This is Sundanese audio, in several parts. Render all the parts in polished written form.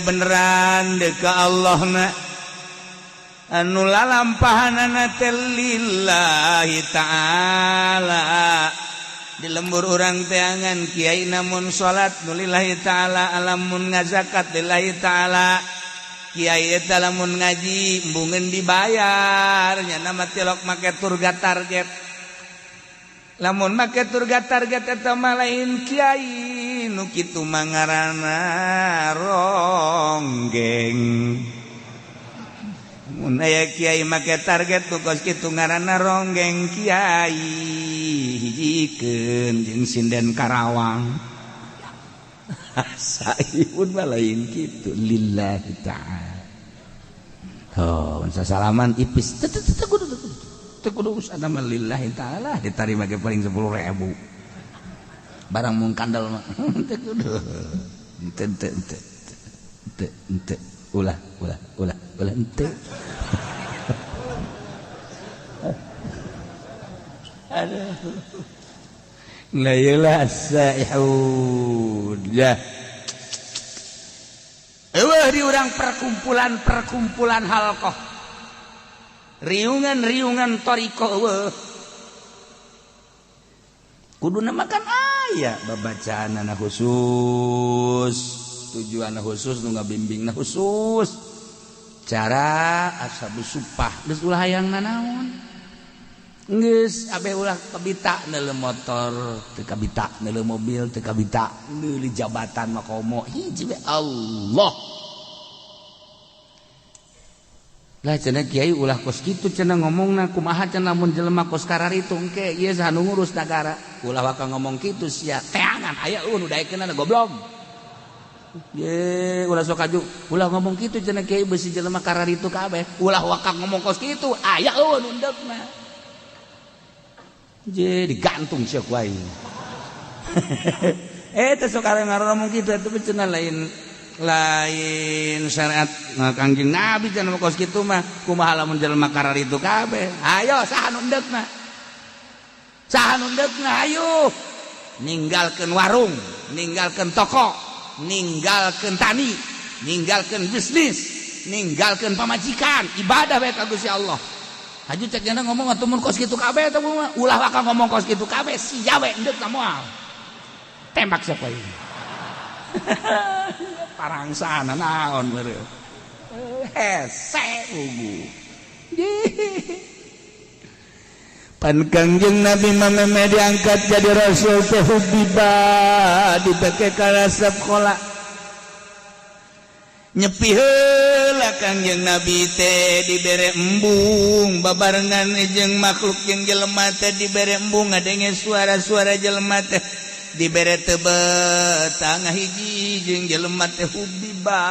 beneran deka Allah na anu lalampahanana lillahi ta'ala di lembur urang teangan kiai namun salat nulillahi ta'ala alamun ngazakat lillahi ta'ala kiai eta lamun ngaji embungeun dibayar nya nama tilok make turga target lamun make turga target eta mah lain kiai nu kitu mangarana ronggeng mun aya kiai make target nu kos kitu ngaranna ronggeng kiai hijikeun jeung sinden Karawang saipun mah lain kitu lillahi ta'ala. Oh, sasalaman ipis teu kudu usana mah lillahi ta'ala ditarima ge paling 10.000. Barang mung kandel mah teu kudu. Ente. Ulah ente. Aduh. La ilaha sa'ihud ya. Eueuh di urang perkumpulan halqah. Riungan toriko eueuh. Kuduna makan aya babacaanna khusus, tujuanna khusus nu ngabimbingna khusus. Cara ashabus supah geus ulah hayang nanaon. Geus abe ulah kabita neuleuh motor, teu kabita neuleuh mobil, teu kabita neuleuh jabatan makomo hiji we Allah. Lah cenah kiai ulah kos kitu cenah ngomongna kumaha cenah mun jelema kos kararitu engke ieu sanu ngurus nagara. Ulah waka ngomong kitu sia teangan aya nu daekeunna goblok. Ye ulah sok aju ulah ngomong kitu cenah kiai beusi jelema kararitu kabeh. Ulah waka ngomong kos kitu aya nu endegna. Je digantung siak wae. Teu sok areng ngomong kitu atuh cenah lain syariat Kangjeng Nabi cenah kos kitu mah kumaha lamun jelema kararitu kabeh. Ayo saha nu endegna? Saha nu endegna ayo. Ninggalkeun warung, ninggalkeun toko, ninggalkeun tani, ninggalkeun bisnis, ninggalkeun pamajikan, ibadah bae ka Gusti Allah. Haju cek jana ngomong atuh mun kos kitu kabeh atuh mah ulah waka ngomong kos kitu kabeh sia we endeuh ka moal. Tembak siapa ini? Parangsana naon beureu. Hese ugu. Pan Kangjeng Nabi mah diangkat jadi rasul teh hubiba dipake ka sekolah. Nyepi heula Kangjeng Nabi teh dibere embung babarengan jeung makhluk jeung jelema teh dibere embung ngadenge suara-suara jelema teh dibere tebet tangah hiji jeung jelema teh hubiba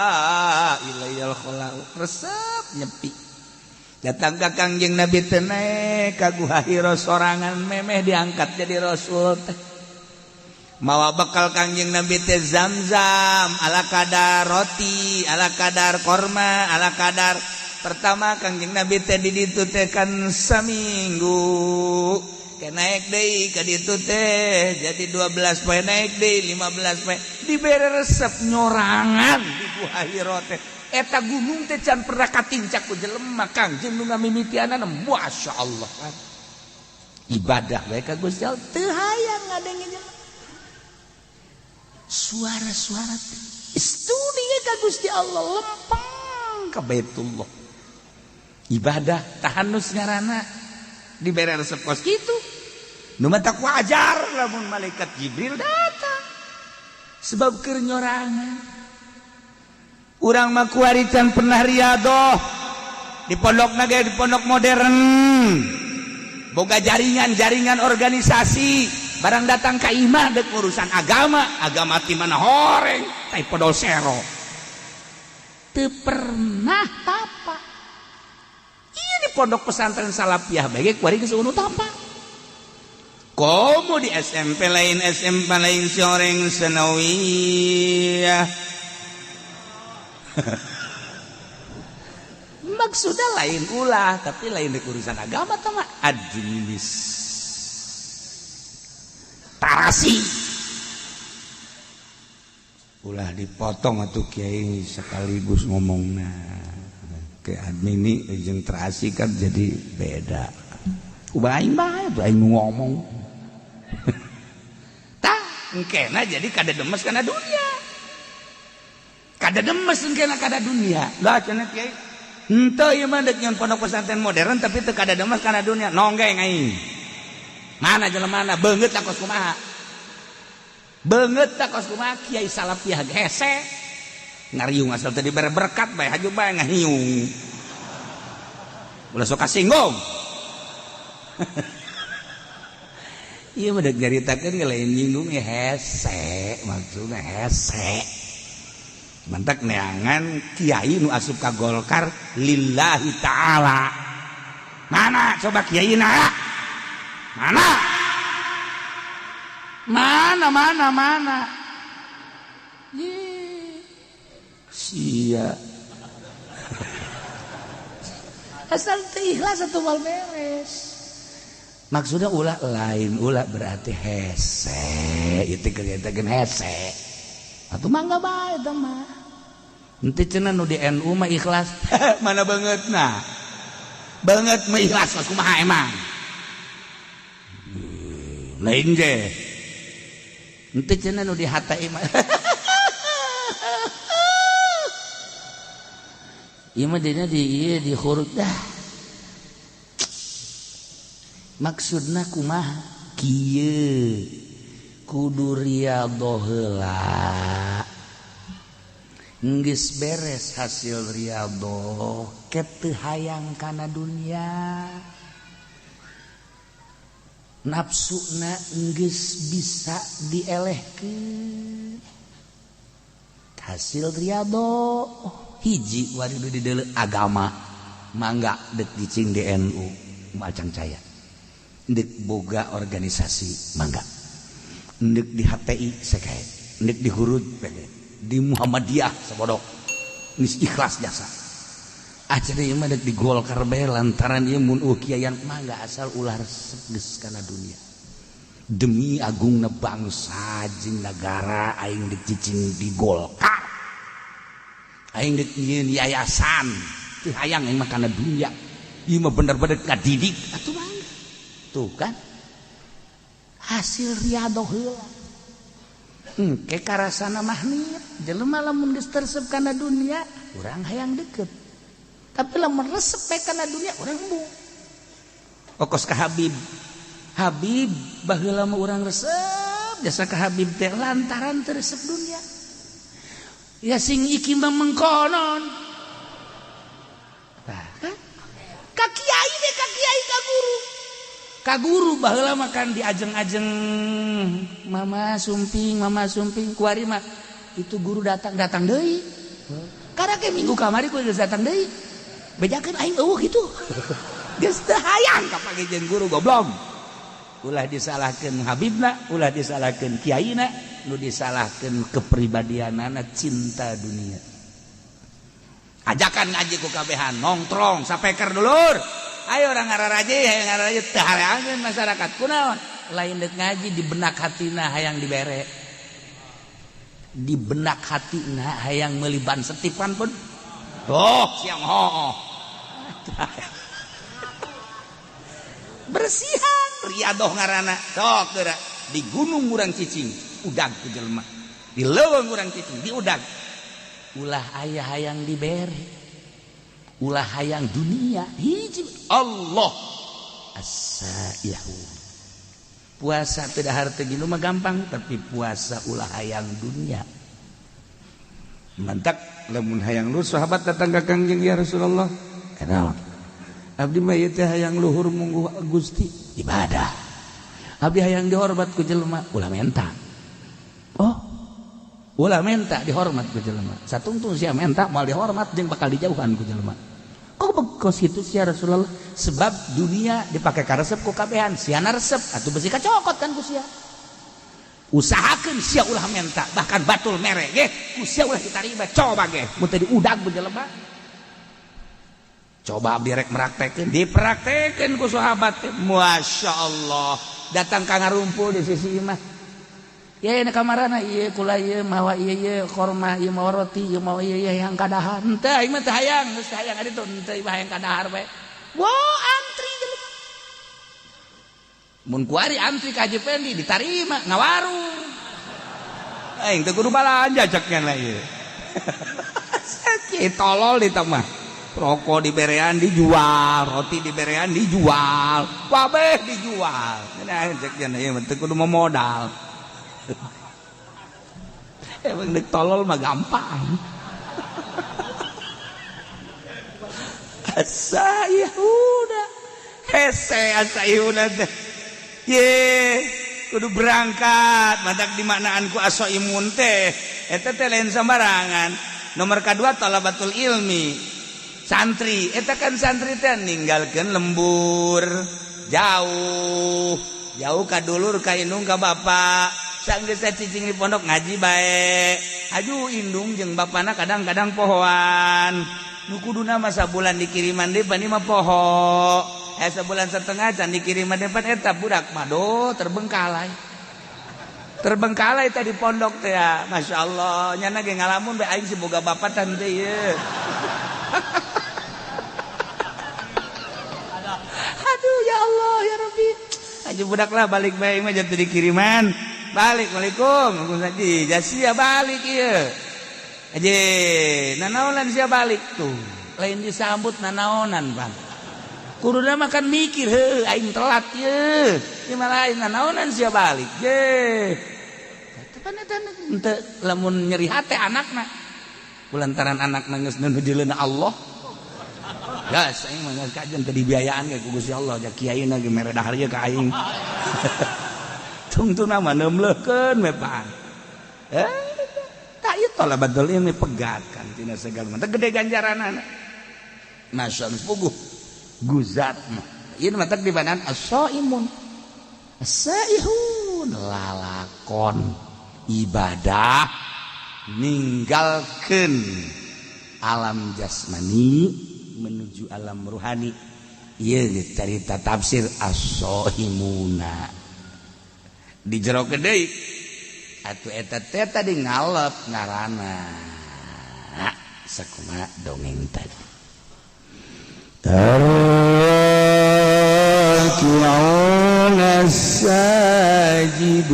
ilayal khala resep nyepi datang ka Kangjeng Nabi teh naek ka Guha Hira sorangan memeh diangkat jadi rasul teh mawa bekal Kangjeng Nabi teh Zam-zam ala kadar roti ala kadar korma ala kadar pertama Kangjeng Nabi teh di ditu teh kan saminggu ke naik deui ka ditu teh jadi 12 poe naik deui 15 poe dibere resep nyorangan di Guha Hira teh eta gunung teh can pernah katincak ku jelema Kangjeng nu ngamimitianana masyaallah kan ibadah bae ka Gusti Allah teu hayang ngadenge jelema suara-suara studinya ka Gusti Allah lempeng ka Baitullah ibadah tahanus ngaranna dibere resep kos kitu nu mah tak wajar lamun malaikat Jibril datang sebab keur nyorangan urang mah kuari can pernah riadoh di pondokna ge di pondok modern boga jaringan organisasi barang datang ka imah dek urusan agama ti mana horeng tai podol sero teu pernah tapa ieu di pondok pesantren salafiyah bae kuari geus unu tapa komo di SMP lain soreng sanawiyah maksudnya lain ulah tapi lain dek urusan agama tah mah tarasi ulah dipotong atuh kiai sekaligus ngomongna ke admini jeung terasi kan jadi beda ubah aing bae aing ngomong tah engkena jadi kada demes kana dunia kada demes engkena kada dunia lah cenah kiai henteu ieu mah deuk nyon pondok pesantren modern tapi teu kada demes kana dunia nonggeng aing mana jelemana beungeut lah kos kumaha beungeut tak kos kumaha kiai salapiah hese ngariung asal tadi bare berkat bae haju bae ngahiung ulah sok kasinggung ieu mah deuk nyaritakeun lain nyinggung hese maksudna hese mantak neangan kiai nu asup ka Golkar lillahi taala mana coba kiaina mana sia asal ikhlas atau mal beres maksudnya ulah lain ulah berarti hese itu kelihatan hese atau mangga bae eta mah henteu cenah nu di NU mah ikhlas mana bangetna banget mah ikhlas kumaha emang lain ge henteu cenah nu di HTI mah ieu mah dina di huruf dah maksudna kumaha kieu kudu riyadhah heula geus beres hasil riyadhah ket teu hayang kana dunia nafsuna geus bisa dielehkeun hasil riyadhah hiji waridu di deuleu agama mangga deuk dicing di NU macang caya deuk boga organisasi mangga deuk di HTI sakae deuk di hurud di Muhammadiyah sabodok geus ikhlas jasa acara ieu mah deuk di Golkar bae lantaran ieu mun kiayan mangga asal ulah resep geus kana dunia demi agungna bangsa jeung nagara aing deuk cicing di Golkar aing deuk nyieun yayasan teu hayang aing mah kana dunia ieu mah bener-bener kadidik atuh mangga tuh kan hasil riyadhah heula engke karasana mah niat jelema lamun geus tersep kana dunia urang hayang deukeut tapi lamun resep bae kana dunia urang embung okos ka Habib baheula mah urang resep jasa ka Habib teh lantaran teu resep dunia ya sing iki mah mengkonon tah kan ka kiai deh ka kiai ka guru baheula mah kan diajeng-ajeng mama sumping kuari mah itu guru datang deui karena ke minggu kamari ku geus datang deui bejakeun aing eueuh kitu geus teu hayang kapagejeun guru goblok ulah disalahkeun habibna ulah disalahkeun kiaina nu disalahkeun kepribadianana cinta dunia ajakan ngaji ku kabehan nongkrong sapeker dulur ayo orang ngararaji teu hareangeun masyarakat kunaon lain deuk ngaji di benak hatina hayang dibere di benak hatina hayang meuli ban setipan pun siang hooh bersihan riyadhah ngaranna sok geura di gunung urang cicing udag ku jelema di leuweung urang cicing di udag ulah aya hayang dibere ulah hayang dunia hiji Allah as-saihu puasa teu dahar teu ginu mah gampang tapi puasa ulah hayang dunia mantak lamun hayang luhur sahabat datang ka Kangjeng ya Rasulullah kenal abdi mah ieu teh hayang luhur mungguh Gusti ibadah abdi hayang dihormat ku jelema ulah menta ulah menta dihormat ku jelema satungtung sia menta moal dihormat jeung bakal dijauhan ku jelema kok kitu sia Rasulullah sebab dunia dipake karesep ku kabehan siana resep atuh besi kacokot kan ku sia usahakeun sia ulah menta bahkan batul mere ge ku sia ulah ditarima coba ge mun teh diudag bu jelema coba abdi rek meraktekeun dipraktekeun ku sahabat teh masyaallah datang ka ngarumpul di sisi imah ya ini kamarana iya kula iya mawa iya korma iya mawa roti iya mawa iya yang kadahar teh aing mah teh hayang geus hayang ari tuh teh hayang kadahar bae antri jelema mun kuari antri ka Haji Pendi ditarima ngawarung aing teh kudu balanja ceknya lah ieu sakit tolol di mah rokok di berean dijual roti di berean dijual kabeh dijual nah ceknya ieu teh kudu modal emang dek tolol mah gampang asa Yahuda hese asa Yahuda teh ye kudu berangkat madak di manaan ku aso imun teh eta teh lain sambarangan nomor kedua talabatul ilmi santri eta kan santri teh ninggalkeun lembur jauh ka dulur ka indung ka bapak sanggeus cicing di pondok ngaji bae aju indung jeung bapana kadang-kadang pohoan nu kuduna mah sabulan dikiriman deui bani mah poho sebulan setengah can dikiriman depan eta budak mado terbengkalai tadi pondok teh ya masyaallah nyana ge ngalamun bae aing siboga bapatan teh ye aduh ya Allah ya Rabbi aja budak lah balik bae mah jadi dikiriman balik Waalaikumsalam Gus Haji jasia balik ieu aja nanaonan sia balik tuh lain disambut nanaonan Bang kuduna makan mikir heuh aing telat ye ieu mah lain nanaonan sia balik ye tepan eta henteu lamun nyeri hate anakna kulantaran anakna geus nujuleuna Allah gas aing mah kajian teh dibiayaan ge ku Gusti Allah ja kiaina ge mere dahar ye ka aing tungtuna mah neumleukeun we Pak tak ieu talabatul ilmi pegatkan tina segala mah gede ganjaranana masyaallah puguh guzat mah ieu mah teh dibanan as-shaimun as-saihun lalakon ibadah ninggalkeun alam jasmani menuju alam ruhani ieu carita tafsir as-shaimuna dijerokeun deui atuh eta teh tadi ngalep ngaranna sakumaha dongeng tadi raki'una sajidun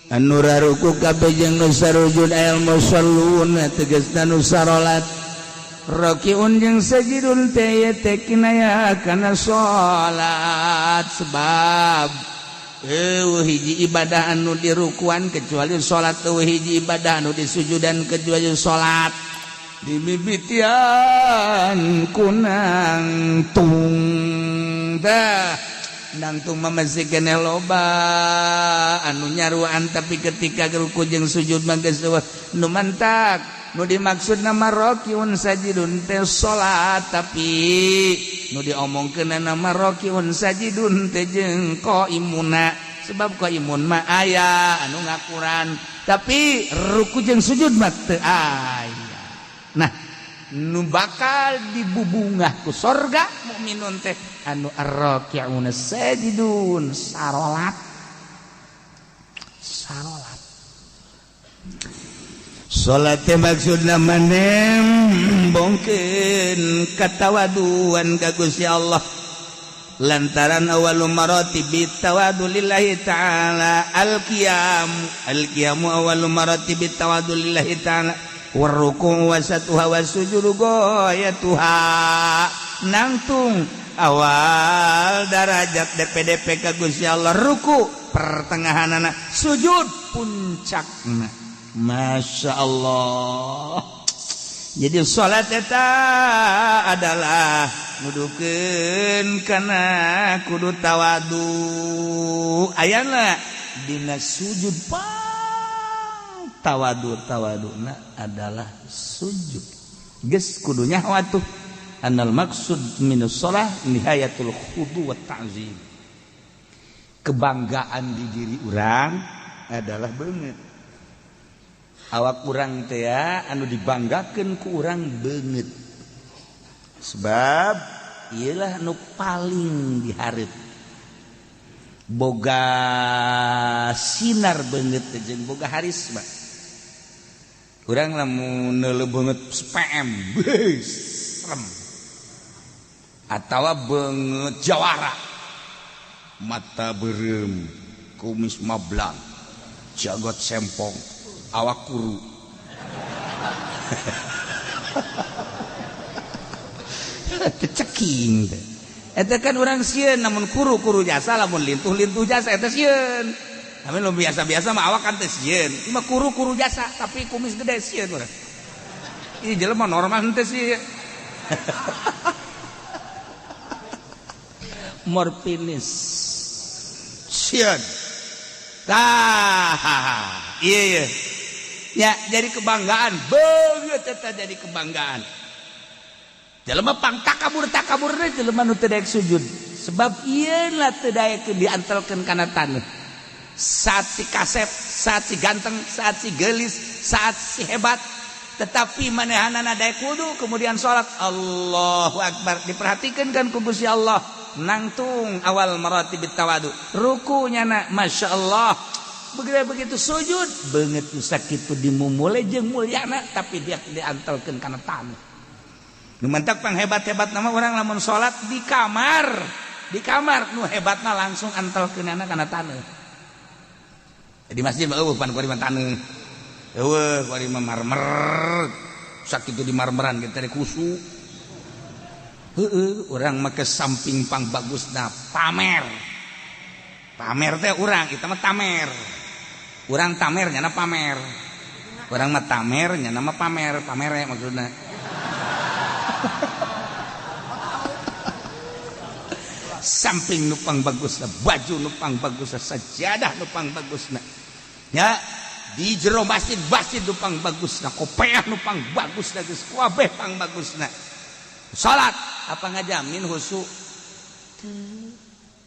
anu raruku kabeh jeung nu sarujud al musallun tegasna nu sarolat raki'un jeung sajidun teh teh kinaya kana salat sebab hiji ibadah anu dirukuan kecuali salat teu hiji ibadah anu disujudan kecuali salat dimimitian kunang tung dah nangtung mah masih keneh loba anu nyaruan tapi ketika ruku jeung sujud mah geus nu mantak nu dimaksud nama rakiun sajidun teh salat tapi nu diomongkeun nama rakiun sajidun teh jeung qaimuna sebab qaimun mah aya anu ngakuran tapi ruku jeung sujud mah teu aya nah nu bakal dibubungah ku sorga mukminun teh anu ar-raki'una sajidun sarolat salat teh maksudna manembongkeun katawaduan ka Gusti Allah lantaran awalul maratibit tawadu lillahi ta'ala al-qiyamu awalul maratibit tawadu lillahi ta'ala warruku wasatuha wasujudu goyatuha nangtung awal darajat DPDP ka Gusti Allah ruku pertengahanana sujud puncakna Masya Allah jadi salat eta adalah nudukeun kana kudu tawadu ayana dina sujud tawaduna adalah sujud geus kudunya watuh annal maksud minus shalah nihayatul khudu wa ta'zim kebanggaan di diri urang adalah beungeut awak urang teh ya anu dibanggakeun ku urang beungeut sebab iyalah nu paling dihareup boga sinar banget jeung boga harisma. Urang lamun neuleuh banget spam serem atawa banget jawara mata beureum kumis mablang jagot sempong awak kuru ceking teh eta kan urang sieun namun kuru jasa lamun lintuh jasa eta sieun tapi lo biasa mah awak kan teh sieun ieu mah kuru jasa tapi kumis gede sieun urang ieu jelema normal teh sieun morfinis sieun iya ya jadi kebanggaan banget eta jadi kebanggaan jelema pang takabur teh jelema nu teu daek sujud sebab ieu lah teu daek diantelkeun kana taneuh saat si kasep saat si ganteng saat si geulis saat si hebat tetapi manehanana daek wudu kemudian salat Allahu akbar diperhatikeun kan ku Gusti Allah nangtung awal maratibit tawadu rukunya na Masya Allah begitu sujud banget sakitu dimumule jeung mulyana tapi dia diantelkeun kana taneuh nu mentak pang hebat-hebat nama orang lamun salat di kamar nu hebatna langsung antelkeunana kana taneuh di masjid mah eueuh pan kuari mah taneuh eueuh kuari mah marmer sakitu di marmeran kita teh kusu urang make samping pang bagusna pamer teh urang kita mah tamer urang tamer nyana pamer urang mah tamer nyana mah pamere maksudna samping nu pang bagusna baju nu pang bagusna sajadah nu pang bagusna nya di jero masjid nu pang bagusna kopeah nu pang bagusna geus kabeh pang bagusna salat apa ngajamin husu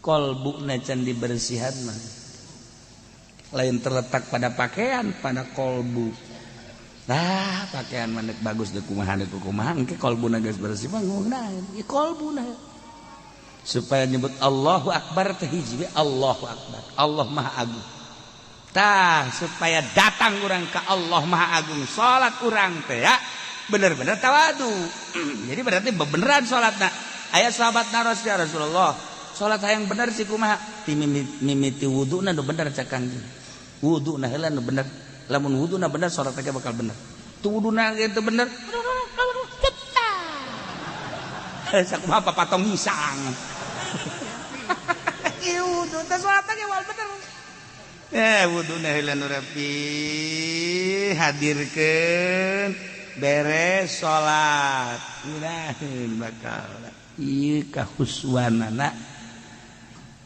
kolbuna can dibersihan mah lain terletak pada pakaian pada kolbu pakaian mana bagus deh kumaha engke kolbuna geus bersih mah ngeunaheun ieu kolbuna supaya nyebut Allahu akbar teh hiji Allahu akbar Allah maha agung supaya datang urang ka Allah maha agung salat urang teh ya bener-bener tawadu jadi berarti beneran salatna aya sahabatna Rasulullah salat hayang bener sih kumaha ti mimiti wuduna nu bener cak Kangjeng wuduna heula nu bener lamun wuduna bener salat teh bakal bener tu wuduna ge teu bener sakumaha papatong hisang ieu wudu teh salat teh wal bener wuduna heula nu rapi hadirkeun beres salat miraheun bakal ieu kahuswanana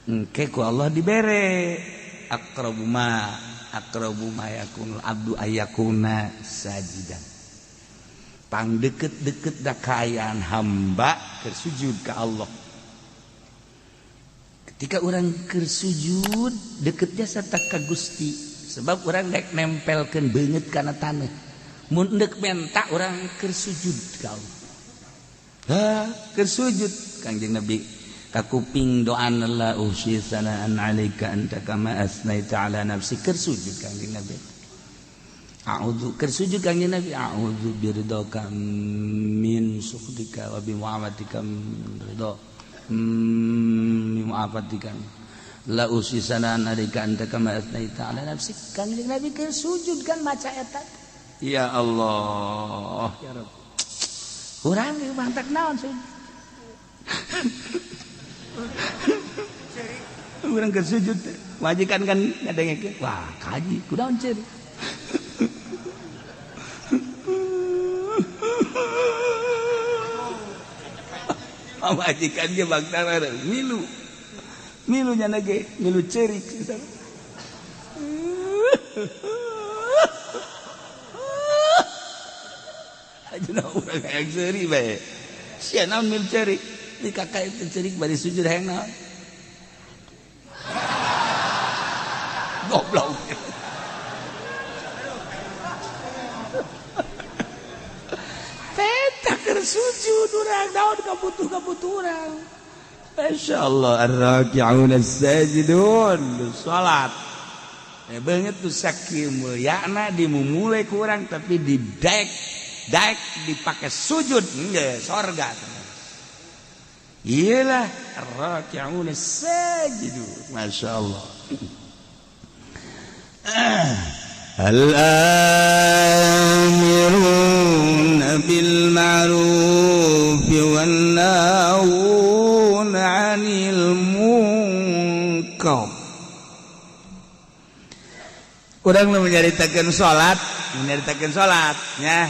engke ku Allah dibere aqrabu ma yakunul abdu ayakuna sajidan pang deket-deket da kaayaan hamba keur sujud ka Allah ketika urang keur sujud deketnya sarta ka Gusti sebab urang daek nempelkeun beungeut kana taneuh mun deuk menta urang keur sujud ka Allah keur sujud Kangjeng Nabi kakuping doana la usi sanaan alaika anta kama asnaita ala nafsi keur sujud Kangjeng Nabi a'udzu keur sujud Kangjeng Nabi a'udzu biridaka min sukhtika wa bi mu'amatika ridha min mu'afatika la usi sanaan alaika anta kama asnaita ala nafsi Kangjeng Nabi keur sujud kan maca eta ya Allah ya Rabb urang ieu mantak naon sih urang keur sujud majikan kan ngadengekeun wah kaji kunaon ceri majikan ge bagdana milu nya ge milu cerik ajeuna urang hayang seuri bae sia naon mil cerik di kakak itu cerik bari sujud hayang naon goblok teta keur sujud urang naon kabutuh urang masyaallah ar-raki'un as-sajidun salat banget tuh saking mulyana dimulai kurang tapi didek dipakai sujud enggak surga iyalah ar-raki'un as-sajidun masyaallah al-amiruna bil ma'ruf wan nahuna 'anil munkar urang nu nyaritakeun salat nya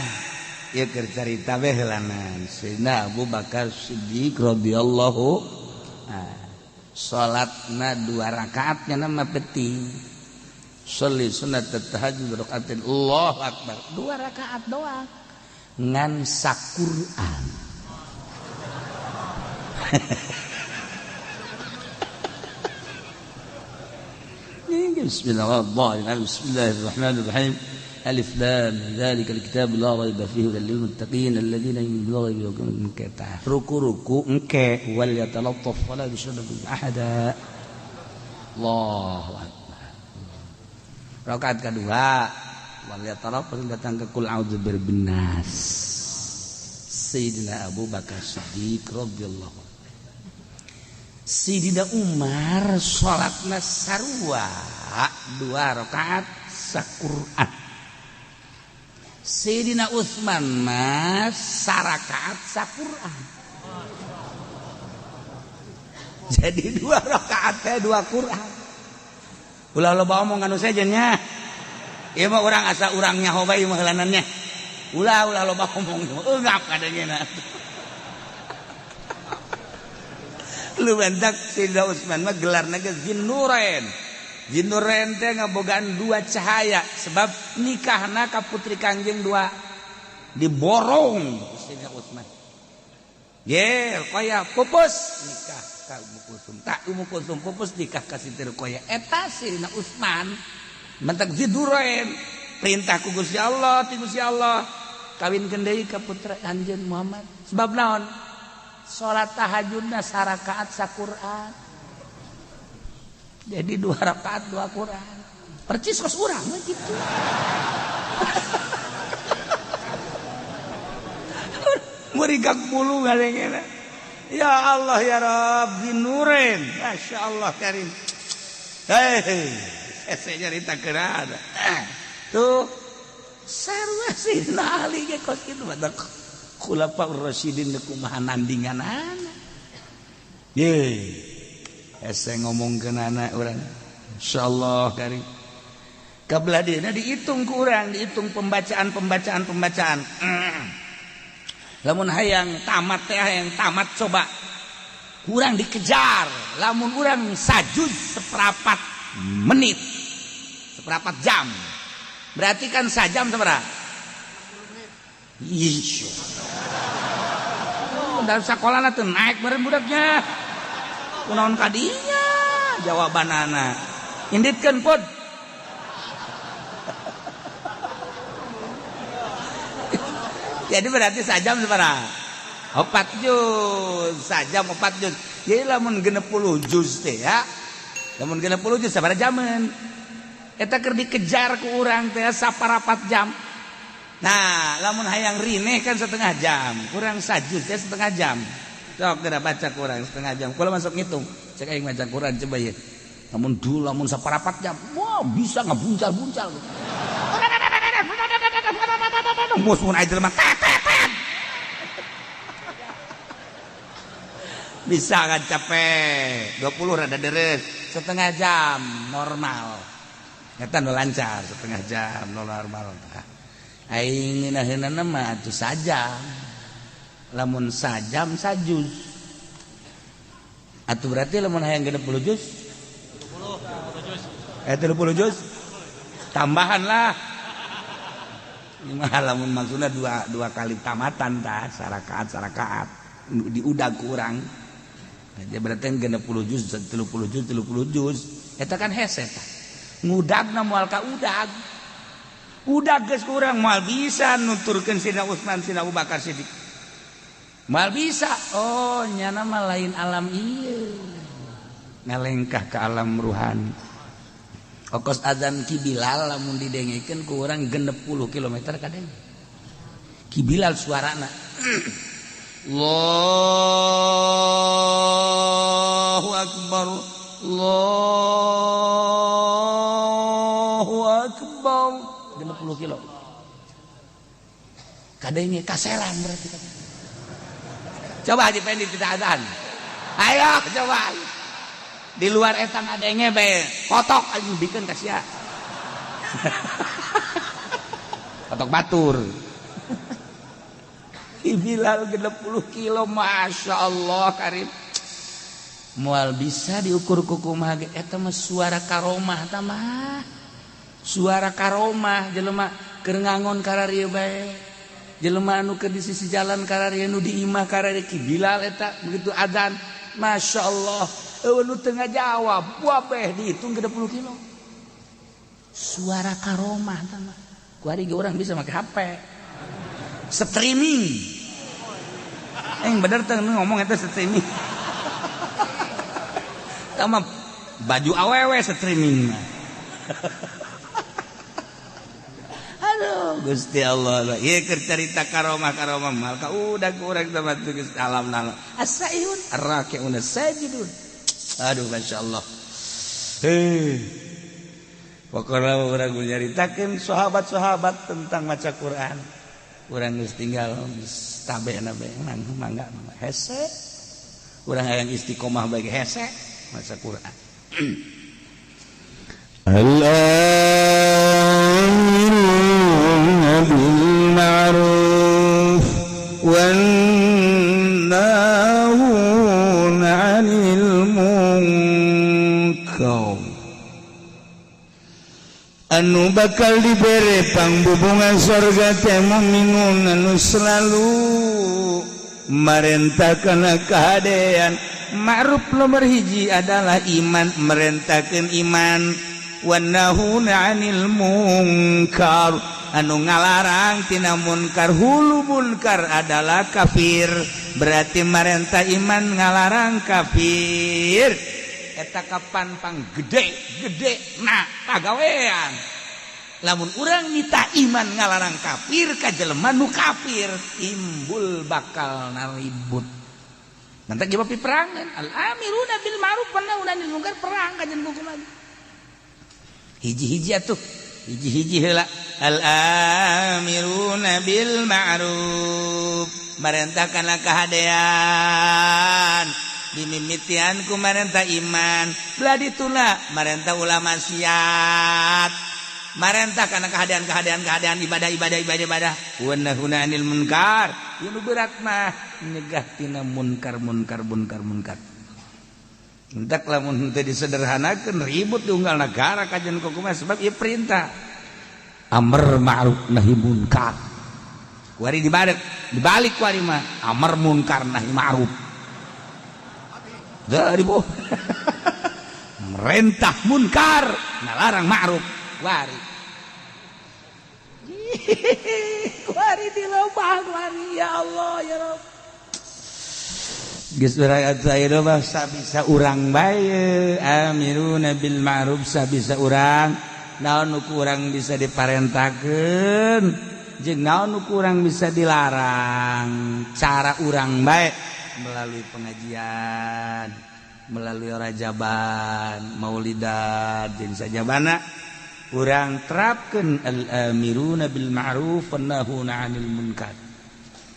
ieu keur carita bae heulanan Sayyidina Abu Bakar Siddiq radhiyallahu salatna 2 rakaat nya mah penting sholli sunat tahajud rakaatin Allahu akbar 2 rakaat doang ngan saquran Bismillahirrahmanirrahim alif lam dzalikal kitab la raiba fihi hudal lil muttaqin alladziina yu'minuna bil ghaibi ruku engke wal yatalattaf wala yushriku ahada Allahu akbar rakaat kedua wal yatalattaf datang ke qul a'udzu birabbin nas Sayyidina Abu Bakar Siddiq radhiyallahu Sayyidina Umar salatna sarua 2 rakaat saquran Sayyidina Utsman mah sarakaat saquran jadi 2 rakaat teh 2 Quran ulah loba omong anu saja nya ieu mah urang asa urang nyaho bae mah heulanannya ulah loba omong eungap kadangena lu bantak Sayyidina Utsman mah gelarna ge Zinnurain teh ngabogaan 2 cahaya sebab nikahna ka putri Kangjeng 2 diborong Sayyidina Utsman ye koya pupus nikah ka Ummu Kulsum tak Ummu Kulsum pupus nikah ka Siti Ruqayyah eta Sayyidina Utsman bantak Zinnurain perintah ku Gusti Allah ti Gusti Allah kawinkeun deui ka putra Anjeun Muhammad sebab naon salat tahajudna sarakaat saquran jadi 2 rakaat 2 Quran percis kos urang gitu murigak bulu ngalengena ya Allah ya Rabbi nurin masyaallah karim saya cerita kerana tuh sarua Sayyidina Ali ge kos kitu badak Khulafaur Rasyidin kumaha nandinganana ye ese ngomongkeun anak urang insyaallah karim kabladina dihitung ku urang dihitung pembacaan lamun hayang tamat teh hayang tamat coba urang dikejar lamun urang sajud seperempat menit seperempat jam berarti kan sajam sabaraha iya dalam sekolahna teu naik bareng budaknya kunaon kadinya jawabanana inditkeun pod jadi berarti sajam sabaraha 4 juz sajam 4 juz jadi lamun 60 juz teh ya lamun 60 juz sabaraha jaman eta keur dikejar ku urang teh saparapat jam. Nah, lamun hayang rineh kan setengah jam, kurang sajud teh setengah jam. Sok geura baca kurang setengah jam. Kula masuk ngitung, cek aing maca Quran coba ye. Lamun dulu lamun saparapat jam, wah bisa ngabuncal-buncal. Mus mun aya jelema bisa kan capek 20 rada deres setengah jam normal eta nu lancar setengah jam normal aing ngeunaheunana mah atuh sajam lamun sajam sajuz atuh berarti lamun hayang 60 juz 30 juz tambahan lah mah lamun maksudna dua kali tamatan tah sarakaat diudag kurang jadi berarti 60 juz 30 juz eta kan hese tah ngudagna moal ka udag geus kurang moal bisa nuturkeun Sayyidina Utsman Sayyidina Abu Bakar Siddiq mal bisa oh nyana mah lain alam ieu ngalengkah ke alam ruhani ongkos adzan Ki Bilal lamun didengekeun ku urang 60 km kadang Ki Bilal suarana Allahu akbar Allahu akbar 60 kilo kadangnya kaselan berarti coba Haji Pendi tidak adzan ayo coba di luar etang adenge bae kotok aja bikin kasih kotok batur Bilal 60 kilo Masya Allah Karim mual bisa diukur kukumaha ge eta mah suara karomah tamah suara karomah jelema keur ngangon kararieu bae jelema anu keur di sisi jalan kararieu nu di imah kararieu Ki Bilal eta begitu adzan Masya Allah eueuh nu teu ngajawab wabeh dihitung 60 kilo suara karomah tamah ku ari ge urang bisa make HP streaming bener tuh ngomong itu streaming sama baju awewe streaming aduh Gusti Allah ieu keur carita karomah mal ka udah kurang sama tuh Gusti alam nala asaihun arrakiun sajidun aduh masyaallah pokoknya urang nyaritakeun sahabat-sahabat tentang maca Quran urang geus tinggal tabena bae mangga hese urang hayang istiqomah bae hese maca Quran al-amiruna bil ma'ruf wan nahuna 'anil munkar anu bakal dibere pangbubungan surga teh mukminun anu selalu merentahkeun kahadean ma'ruf nomor hiji adalah iman merentahkeun iman wan nahuna 'anil munkar anu ngalarang tina munkar hulu munkar adalah kafir berarti merentah iman ngalarang kafir eta kapan pang gede nah pagawean lamun urang nita iman ngalarang kafir ka jelema nu kafir timbul bakal naribut nanti ge bapi perangan al amiruna bil ma'ruf wan nahuna 'anil munkar perang ka jeung hukum lagi hiji-hiji atuh hiji-hiji heula al amiruna bil ma'ruf marentahkeun kahadean dimimitian ku marentah iman beladi tula marentah ulama maksiat marentah kana keadaan ibadah wa nahuna 'anil munkar nu berat mah nyegah tina munkar entak lamun teu disederhanakeun ribut diunggal negara kajian hukum sebab ieu perintah amr ma'ruf nahi munkar kuari dibalik kuari mah amr munkar nahi ma'ruf dari boh merentah munkar ngalarang ma'ruf kuari dilobah kuari ya Allah ya Rabb geus urang atuh mah sabisa urang bae amiruna bil ma'ruf sabisa urang naon nu urang bisa diparentahkeun jeung naon nu urang bisa dilarang cara urang bae melalui pengajian, melalui rajaban, maulidan, jeung sajabana urang terapkeun al-amiruna bil ma'ruf wan nahuna 'anil munkar.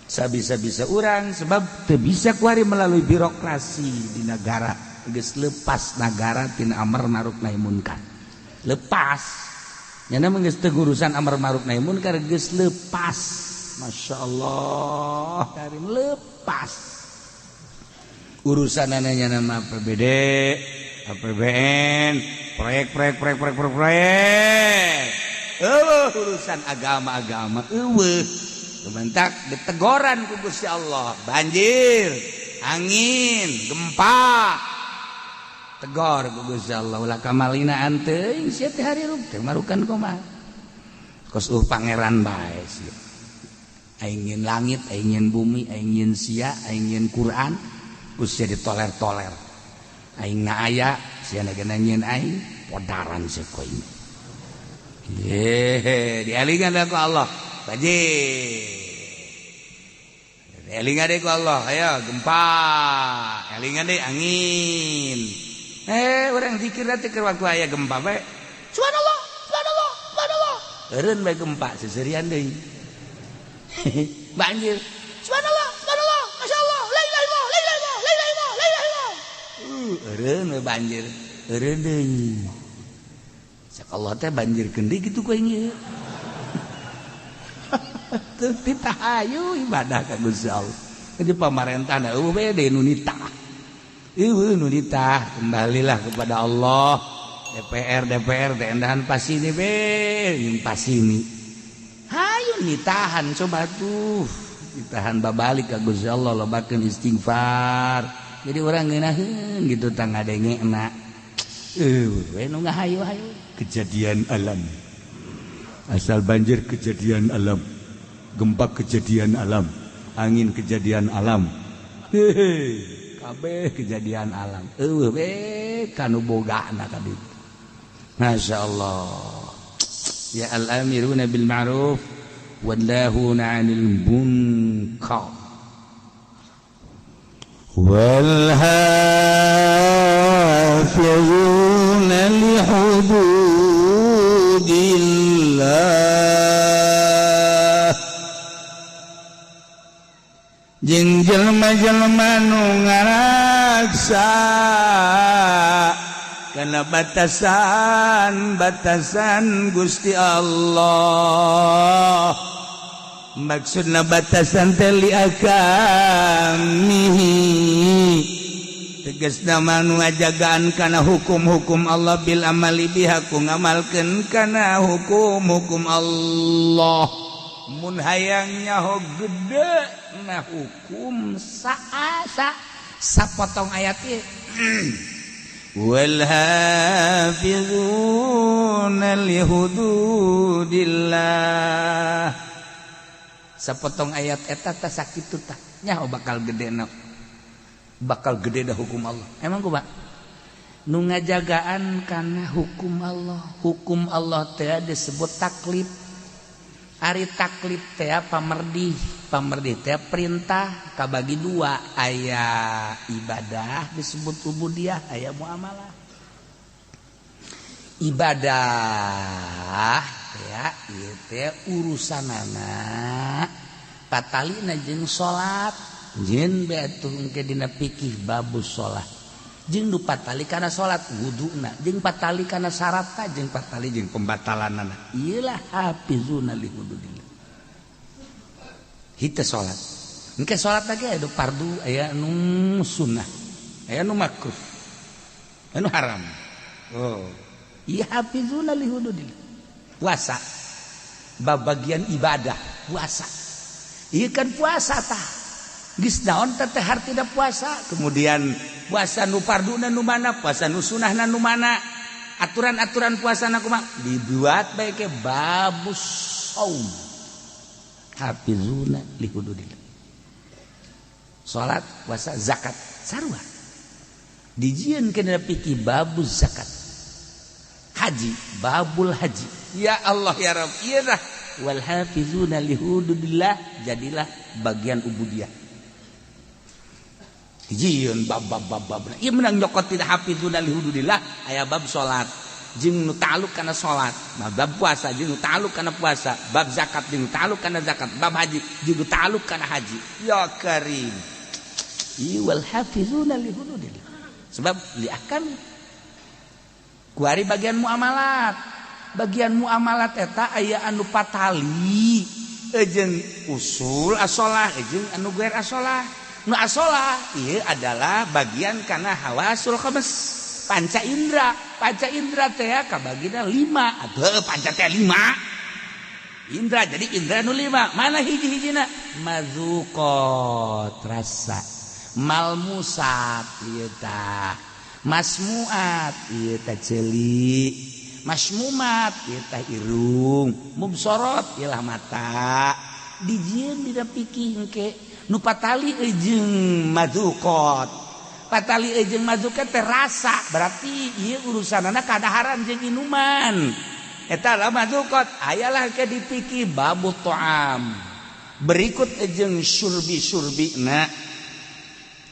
Sabisa-bisa urang sebab teu bisa kuari melalui birokrasi di negara geus leupas negara tina amar ma'ruf nahi munkar. Lepas. Nyana mah geus teu urusan amar ma'ruf nahi munkar geus leupas. Masyaallah, karim lepas. Urusan ananya nama APBD, APBN, proyek. Urusan agama. Sebentak ditegoran ku Gusti Allah, banjir, angin, gempa. Tegor ku Gusti Allah, ulah kamalina anteuing sia teh hari rup teh marukan kumaha. Kos pangeran bae sia. ingin langit, ingin bumi, ingin sia, ingin Quran, us jadi toler-toler. Aing na aya, sia ngeunaheun aing podaran seko ini. Dialingan ku Allah. Baji. Dialingan deui ku Allah, ayo gempa. Elingan deui angin. Urang zikir teh keur waktu aya gempa bae. Subhanallah, subhanallah, subhanallah. Eureun bae gempa seserian deui. Banjir. Subhanallah, subhanallah, masyaallah, la ilaha illallah, la ilaha illallah, la ilaha illallah, la ilaha illallah. Eureun we banjir, eureun deui. Sak Allah teh banjir gede gitu ku ieu. Teu pitahayu ibadah ka Gusti Allah. Jadi pamarentahna eueuh we deui nu nitah. Eueuh nu nitah, kembalilah kepada Allah. DPR teh endahan pasini be, nyung pasini. Hayu nitahan coba tuh. Ditahan babalik ka Gusti Allah lobakeun istighfar. Jadi orang ngeunaheun gitu tang ngadengena. We nu ngahayu-hayu kejadian alam. Asal banjir kejadian alam. Gempa kejadian alam. Angin kejadian alam. Kabeh kejadian alam. Eueuh we kanu bogana ka ditu. Masyaallah. Ya al-amiruna bil ma'ruf wallahuna 'anil munkar wal hafizuna li hududillah jeung jelema-jelema nu ngaraksa kana batasan Gusti Allah. Maksudna batasan teh li akamihi, tegasna manu ngajagaan kana hukum-hukum Allah bil amali biha ku ngamalkeun kana hukum-hukum Allah. Mun hayang nyaho gede na hukum sapotong ayat ieu. Wal hafizuna li hududillah. Sapotong ayat eta teh sakitu tah nyaho bakal gedena. Bakal gede dah hukum Allah. Emang kumaha? Nu ngajagaan kana hukum Allah. Hukum Allah teh disebut taklif. Ari taklif teh pamerdih. Pamerdih teh perintah kabagi dua, aya ibadah disebut ubudiyah, aya muamalah. Ibadah ya ieu teh urusanana patalina jeung salat, jeung beatuh engke dina fikih babus salat. Jeung nu patali kana salat wuduna, jeung patali kana syaratna, jeung patali jeung pembatalanana. Ieulah hafizuna li hududillah. Hita sholat, engke sholat lagi ada fardu, aya nu sunnah, aya nu makruh, anu haram. Oh, iya hafizuna li hududillah. Puasa, bagian ibadah puasa. Iya kan puasa tah, geus naon teh hartina puasa. Kemudian puasa nu farduna nu mana, puasa nu sunnahna nu mana, aturan-aturan puasana kumaha dibuat bae ke babus saum. Hafizuna li hududillah. Salat, puasa, zakat, sarua. Dijieun kana fikih babuz zakat. Haji, babul haji. Ya Allah ya Rabb, ieu wal hafizuna li hududillah jadilah bagian ubudiyah. Dijieun bab-bab. Ieu menang nyokot tidak hafizuna li hududillah aya bab salat. Jeung nu ta'alluq kana salat, bab puasa jeung nu ta'alluq kana puasa, bab zakat jeung nu ta'alluq kana zakat, bab haji jeung nu ta'alluq kana haji. Ya Karim. Wal hafizuna li hududillah. Sebab li akam kuari bagian muamalat. Bagian muamalat eta aya anu patali, jeung usul asolah, jeung anu guer asolah. Nu asolah ieu adalah bagian kana hawasul khams. Panca indra teh kabagina 5 atuh panca teh 5 indra jadi indra nu 5 mana hiji-hijina mazuqat rasa malmusat ieu tah masmuat ieu tah ceuli masmumat ieu tah irung mubsorot ieu mata dijieun dina pikih engke nu patali jeung mazukot patali jeung mazukot teh rasa berarti ieu urusanana kadaharan jeung inuman eta lah mazukot ayalah ke dipikih babu ta'am berikut jeung surbi-surbina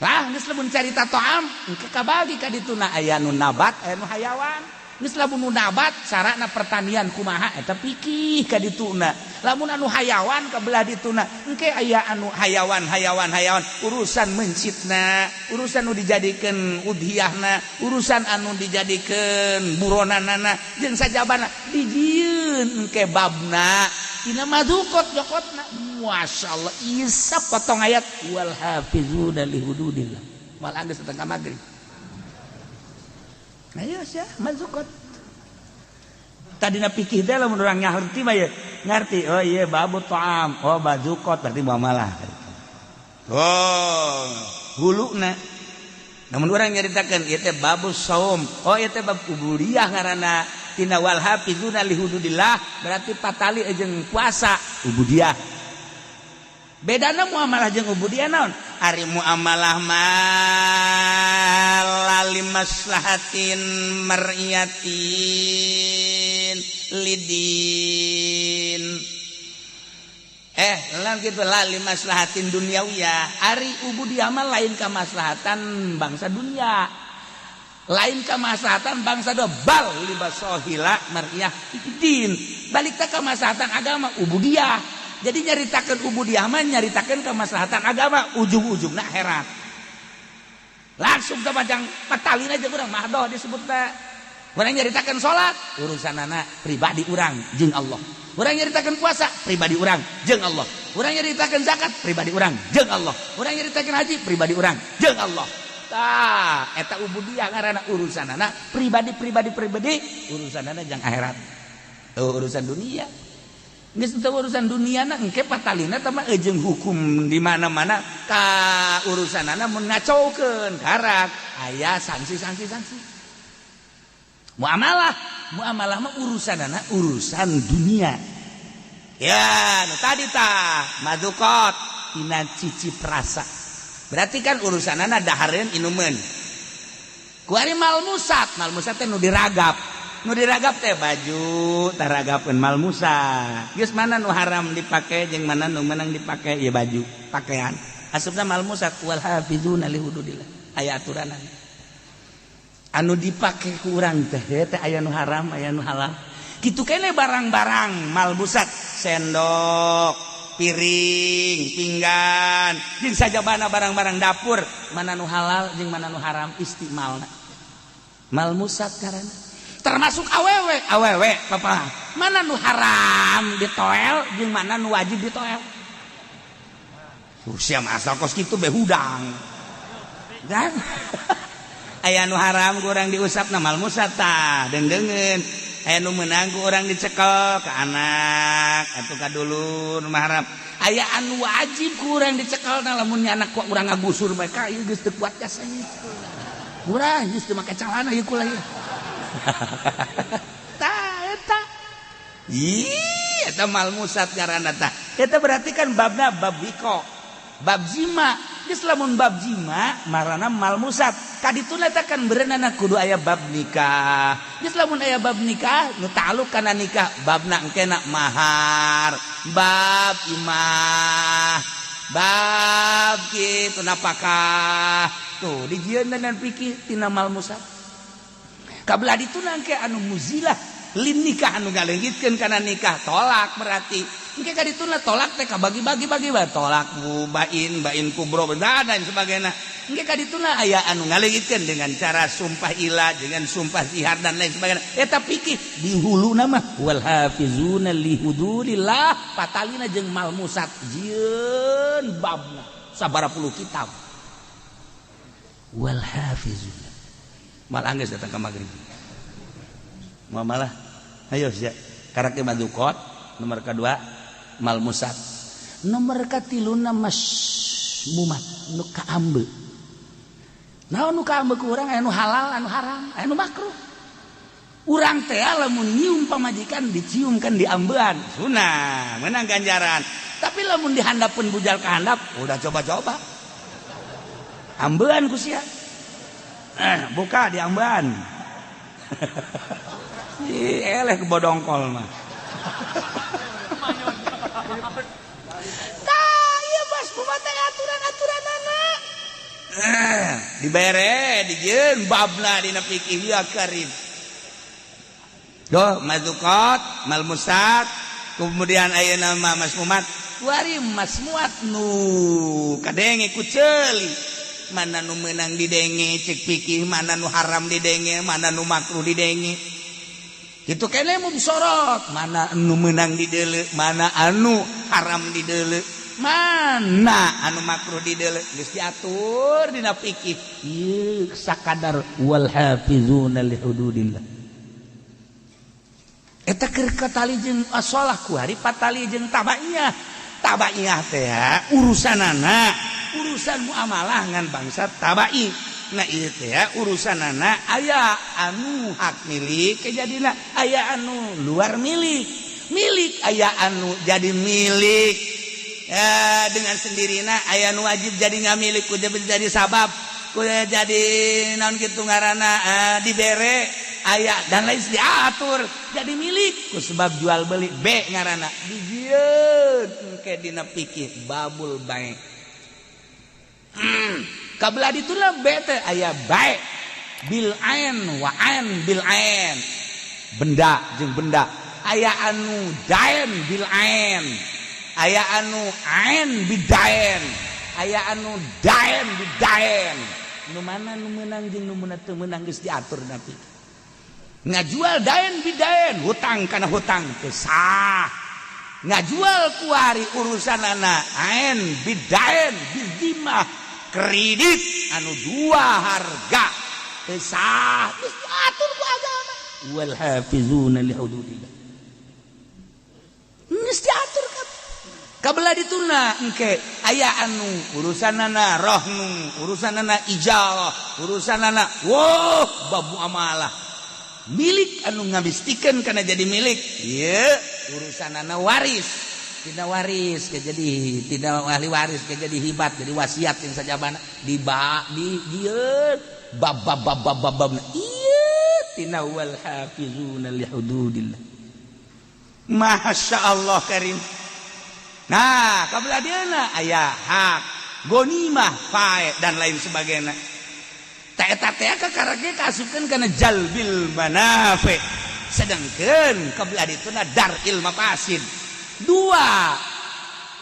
lah geus lamun carita ta'am engke kabagi ka dituna aya nu nabat aya nu hayawan geus lamun nu nabat sarana pertanian kumaha eta pikih ka dituna lamun anu hayawan kabelah dituna engke aya anu hayawan urusan mencitna urusan nu dijadikeun udhiyahna urusan anu dijadikeun buronanana jeung sajabana dijieun engke babna tina mazukot jokotna masyaallah isa potong ayat wal hafizuna li hududillah mal anggeus tengah magrib ayo sia mazukot tadina pikih teh lamun urang ngarti mah ya ngarti oh iya babu ta'am oh mazukot berarti muamalah oh huluna namun urang nyaritakeun ieu teh babu saum oh ieu teh bab ubudiyah ngaranna tina wal hafizuna li hududillah berarti patali jeung puasa ubudiyah bedana muamalah jeung ubudiyah naon ari muamalah mah limaslahatin mar'iyatin lidin lan kitu la limaslahatin dunyawiyah ari ubudiyah mah lain ka maslahatan bangsa dunia lain ka maslahatan bangsa do bal libasohila mar'iyah din balik ka maslahatan agama ubudiyah jadi nyaritakeun ubudiyah mah nyaritakeun kemaslahatan agama ujung-ujungna akhirat langsung teh majang patalina jeung urang mahdoh disebutna urang nyaritakeun salat urusanana pribadi urang jeung Allah urang nyaritakeun puasa pribadi urang jeung Allah urang nyaritakeun zakat pribadi urang jeung Allah urang nyaritakeun haji pribadi urang jeung Allah tah eta ubudiyah ngaranna urusanana pribadi urusanana jeung akhirat urusan dunia geus teu urusan duniana engke patalina teh mah jeung hukum di mana-mana ka urusanana mun ngacaukeun karak aya sanksi muamalah mah urusanana urusan dunia ya nu tadi tah mazukot tina cicip rasa berarti kan urusanana dahareun inumeun ku ari malmusat teh nu diragap teh baju taragapeun malmusa geus mana nu haram dipake jeung mana nu meunang dipake ieu baju pakaian asupna malmusat wal hafizuna li hududillah aya aturanna anu dipake ku urang teh aya nu haram aya nu halal kitu keneh barang-barang malmusat sendok piring pinggan jeung sajabana barang-barang dapur mana nu halal jeung mana nu haram istimalna malmusat karana termasuk awewe papa mana nu haram ditoel jeung mana nu wajib ditoel sia asal kos kitu be hudang dan aya nu haram ku urang diusapna malmusat tah deungeun aya nu meunang ku urang dicekel ka anak atuh ka dulur nu haram aya anu wajib ku urang dicekelna lamun anak ku urang ngagusur bae ka ieu geus teu kuat jasa ieu urang geus teu make calana ieu kula ieu eta eta malmusat ngaranna tah eta berarti kan babna bab wiko bab jima geus lamun bab jima marana malmusat kadituna teh kan berenana kudu aya bab nikah geus lamun aya bab nikah nu ta'alluq kana nikah babna engkena mahar bab imah bab kitu napakah tuh dijieun dan pikir tina malmusat kabelah dituna engke anu muzilah lin nikah anu ngaleungitkeun kana nikah tolak berarti engke ka dituna tolak teh kabagi-bagi bae tolak bain kubro dan sebagainya engke ka dituna aya anu ngaleungitkeun dengan cara sumpah ilah dengan sumpah zihar dan lain sebagainya eta pikir di huluna mah wal hafizuna li hududillah patalina jeung malmusat jieun babna sabaraha puluh kitab wal hafizuna mal anggeus datang ka magrib muamalah ayo sia karake mazukot nomor kedua malmusat nomor katiluna masmumat nu kaambe naon nu kaambe ku urang aya nu halal anu haram aya nu makruh urang teh lamun nyium pamajikan diciumkan di ambean sunah meunang ganjaran tapi lamun dihandapkeun bujal ka handap udah coba-coba ambean ku sia buka di ambean eleh ke bodongkol mah tah ieu bas kumaha aturan-aturanana dibere dijieun babna dina fikih ya karim doh mazuqat malmusat kemudian ayeuna mah masmumat kuari masmuat nu kadenge ku ceuli mana nu meunang didenge cek fikih mana nu haram didenge mana nu makruh didenge kitu keneh mun sorot mana anu meunang dideuleu mana anu haram dideuleu mana anu makruh dideuleu geus diatur dina fikih ieu sakadar wal hafizuna li hududillah eta keur katali jeung asalah ku hari patali jeung tabaiyah teh urusanana urusan muamalah ngan bangsa tabai nah ieu teh urusanana aya anu hak milik kejadina aya anu luar milik aya anu jadi milik dengan sendirina aya anu wajib jadi ngamilik ku jadi sabab ku jadi naon kitu ngaranna dibere aya dan lain diatur jadi milik ku sebab jual beli B ngaranna dijieun engke dina fikih babul bae kabelah dituna B teh aya bae bil ain wa ain bil ain benda jeung benda aya anu daen bil ain aya anu ain bidaen aya anu daen bidaen nu mana nu meunang jeung nu teu meunang geus diatur dina fikih ngajual daen bidaen hutang kana hutang teu sah ngajual kuari urusanana ain bidaen bizimah kredit anu dua harga teu sah geus diatur ku agama wal hafizuna li hududillah geus diatur kabelah dituna engke aya anu urusanana rohnu urusanana ijalah urusanana bab muamalah milik anu ngabistikeun kana jadi milik ieu urusanana waris tina waris ke jadi tina ahli waris ke jadi hibat jadi wasiat yang sajabana di dieu bab ieu tina wal hafizuna li hududillah masyaallah karim nah kabelah dieuna aya hak gonimah fae dan lain sebagainya eta teh kakarage kasupkeun kana jalbil manafi sedengkeun kabelah dituna daril mafasid dua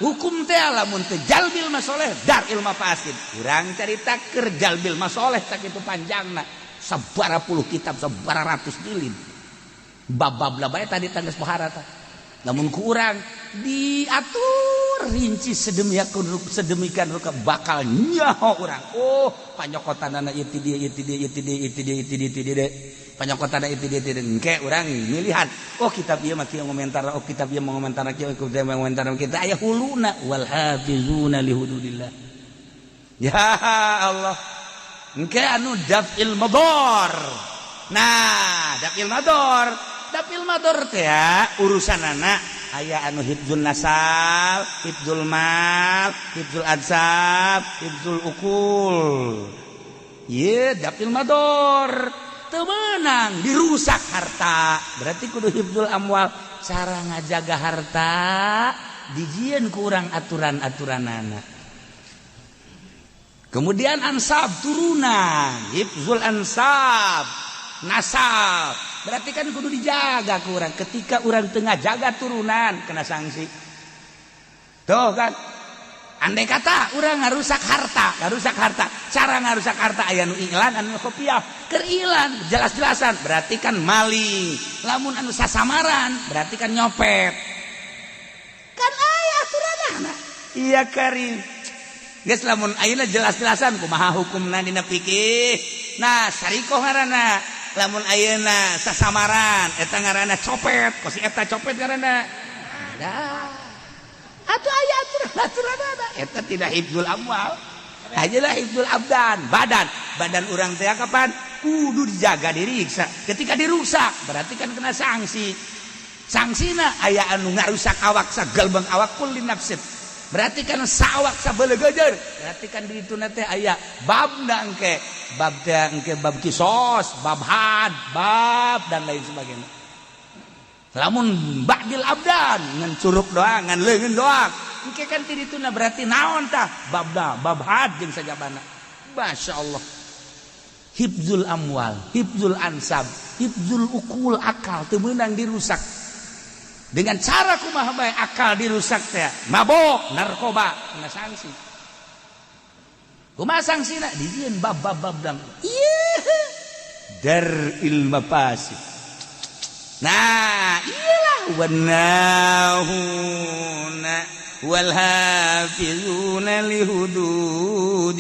hukum teh lamun teu jalbil masoleh daril mafasid urang carita keur jalbil masoleh sakitu panjangna sabaraha puluh kitab sabaraha ratus jilid bab-bab bae tadi tangges pohara tah namun ku urang diatur rinci sedemikian rupa bakal nyaho urang panyokotanana ieu dia panyokotanana ieu dia engke urang milihan kitab ieu mah kieu ngomentar kitab ieu ngomentar kieu ngomentar kita aya huluna wal hafizuna li hududillah ya Allah engke anu daf'il madar nah daf'il madar teh urusanana aya anu hifdzul nasal, hifdzul mal, hifdzul adsab, hifdzul ukul. Ieu dafil mador. Teu meunang dirusak harta. Berarti kudu hifdzul amwal, cara ngajaga harta dijieun ku urang aturan-aturanana. Kemudian ansab turunan, hifdzul ansab, nasab. Berarti kan kudu dijaga ku urang. Ketika urang tengah jaga turunan kena sanksi. Tuh kan. Andai kata urang ngarusak harta. Cara ngarusak harta aya nu iklan anu kopiah. Keur iklan jelas-jelasan berarti kan maling. Lamun anu sasamaran berarti kan nyopet. Kan aya aturanana. Iya karim. Geus lamun ayeuna jelas-jelasan kumaha hukumna dina fikih. Nah, sarikoh ngaranna. Lamun ayeuna sasamaran eta ngaranna copet, kosi eta copet ngaranna. Ada. Atuh aya aturan-aturanna. Eta tidak hifdzul amwal. Ajalah hifdzul abdan, badan urang teh kapan kudu dijaga diriksa. Ketika dirusak berarti kan kena sanksi. sangsina aya anu ngarusak awak sagalbang awak kulli nafsin berarti kan sawak sabelegejer berarti kan di itu teh aya babna engke bab teh engke bab kisos bab had bab dan lain sebagainya lamun ba'dil abdan ngan curug doang ngan leungeun doang engke kan di dituna berarti naon tah babda bab had jeung sajabana masyaallah hifzul amwal hifzul ansab hifzul ukul akal teu meunang dirusak dengan cara kumaha bae akal dirusak teh mabok narkoba kena sanksi kumaha sangsina dijieun bab-bab dang ieu daril mafasid nah iyalah wanahuna wal hafizuna li hududillah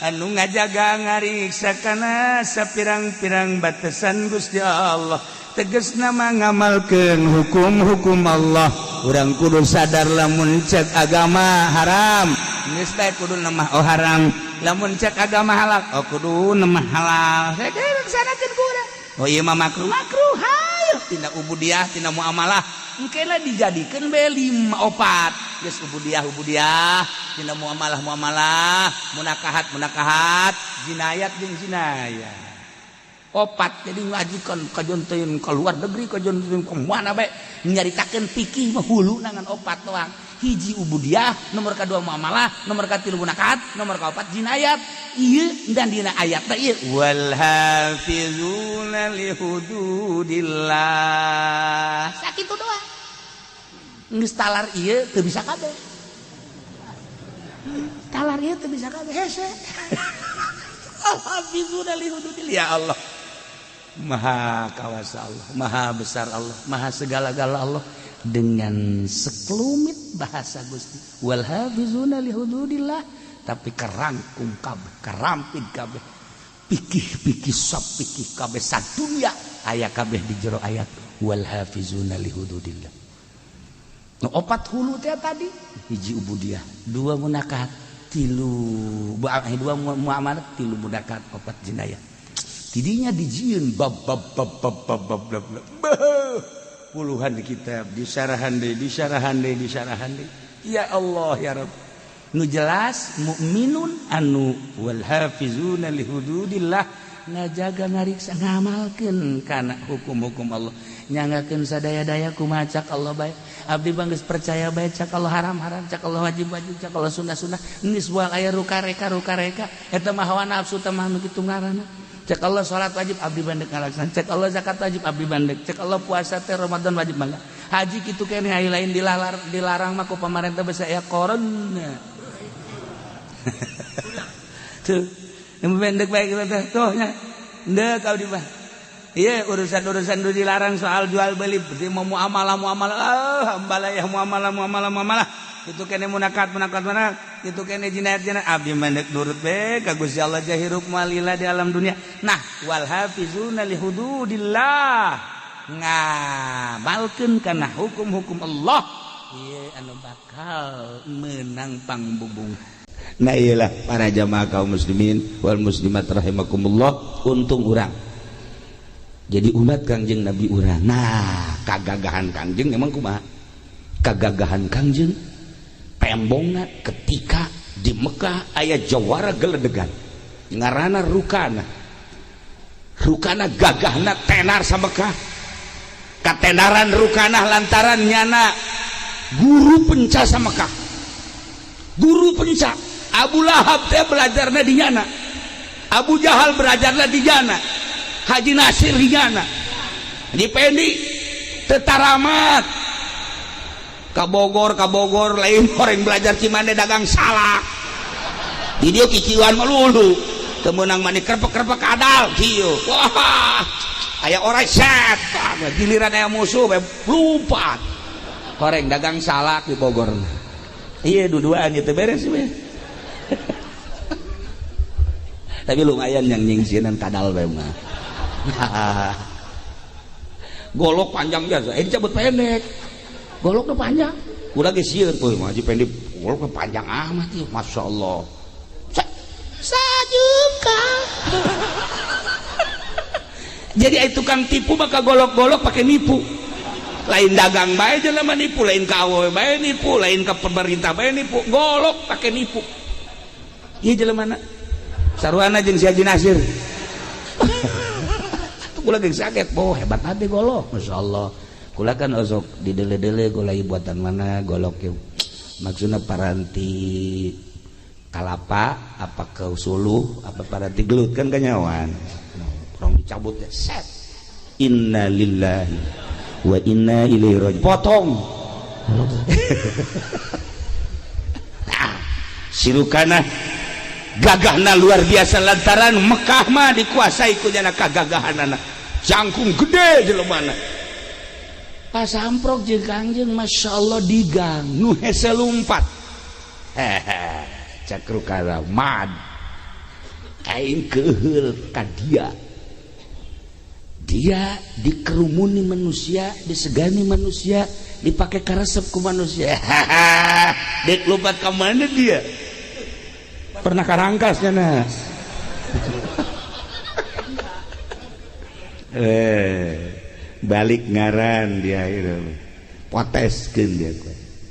anu ngajaga ngariksa kana sapirang-pirang batasan Gusti Allah tegasna ngamalkeun hukum-hukum Allah urang kudu sadar lamun cek agama haram geus bae kudu nemah oh haram lamun cek agama halal oh kudu nemah halal saeukeun sanakeun ku urang oh ieu mah makruh hayu tina ubudiyah tina muamalah engke lah dijadikeun bae 5 4 geus ubudiyah tina muamalah munakahat jinayat jeung jinayah 4 jadi ngajikan kajonteun ka luar negeri kajonteun ka mana bae nyaritakeun fikih mah hulu nangan 4 doang hiji ubudiyah nomor kedua muamalah nomor katilu munakahat nomor kaopat jinayat ieu dan dina ayat teh ieu wal hafizuna li hududillah sakitu doang geus talar ieu teu bisa kabeh talar ieu teu bisa kabeh hese al hafizuna li hududillah ya Allah maha kawasa Allah maha besar Allah maha segala-gala Allah dengan sekelumit bahasa Gusti wal hafizuna li hududillah tapi kerangkum kabeh kerampid kabeh pikih sab pikih kabeh sadunya aya kabeh di jero ayat wal hafizuna li hududillah no 4 hulu teh tadi hiji ubudiyah 2 munakahat 3 muamalah 3 munakahat 4 jinayah tidinya dijieun bab puluhan di kitab disarahan deui ya Allah ya Rabb nu jelas mukminun anu wal hafizuna li hududillah ngajaga ngariksa ngamalkeun kana hukum-hukum Allah nyangakeun sadaya-daya kumaha cak Allah bae abdi geus percaya bae cak Allah haram-haram cak Allah wajib-wajib cak Allah sunah-sunah geus moal aya ruka-reka eta mah hawa nafsu teh mah nu kitu ngaranna cek Allah salat wajib abdi bandek ngalaksan cek Allah zakat wajib abdi bandek cek Allah puasa teh Ramadan wajib mangga haji kitu keneh aya lain dilarang mah ku pamarentah basa aya corona tuh yang bandek bae kitu teh tuh nya deuk abdi mah ieu urusan-urusan nu dilarang soal jual beli berarti mau muamalah hambalah ya muamalah itu kene munakat mana itu kene jinayat abdi mandek nurut be ka Gusti Allah jahiruk malila di alam dunia nah wal hafizuna li hududillah ngamalkeun kana hukum-hukum Allah ieu anu bakal menang pangbubung nah iyalah para jamaah kaum muslimin wal muslimat rahimakumullah untung urang jadi umat Kangjeng Nabi urang nah kagagahan Kangjeng emang kumaha kagagahan Kangjeng pembongna ketika di Mekah aya jawara geledegan ngarana Rukana gagahna tenar sa Mekah katenaran Rukana lantaran nyana guru penca sa Mekah guru penca Abu Lahab teh belajarna di nyana Abu Jahal belajarna di nyana Haji Nasir di nyana di Pendi tetaramat Kabogor lain orang belajar cimande dagang salak di dia kiciuan melulu temenang mani kerpek adal kieu wah aya orang setan giliran aya musuh lupa koreng dagang salak di Bogor iya duduan itu beres we tapi lumayan yang nyingsinan kadal we mah golok panjang biasa dicabut pendek goloknya panjang udah geus sieun euy mah haji pendek goloknya panjang amat ieu masyaallah sajuka jadi itu tukang tipu maka golok-golok pakai nipu. Lain dagang bae jelema nipu, lain ka awewe bae nipu, lain ka pemerintah bae nipu, golok pakai nipu. Ieu jelemana saruana jeung si Haji Nasir. Kula geus sakit, boh hebat hati golok, masyaallah. Kula kan osok didele-dele golai buatan mana golok yeuh. Maksudna paranti kalapa apa ke suluh apa paranti gelut kan kanyawan. Rong dicabut ya set. Innalillahi wa inna ilaihi raji'un. Potong. Nah, Sirukana gagahna luar biasa lantaran Mekah mah dikuasai ku jana kagagahanana. Jangkung gede jelemana. Pasamprok jeung Kangjeng masyaallah digang nu hese lumpat. Cakrukara mad. Aing keheul ka dia dikerumuni manusia, disegani manusia, dipakai karesep ku manusia. Dek lompat ke mana dia? Pernah karangkasnya nah. Balik ngaran dia itu. Poteskeun dia.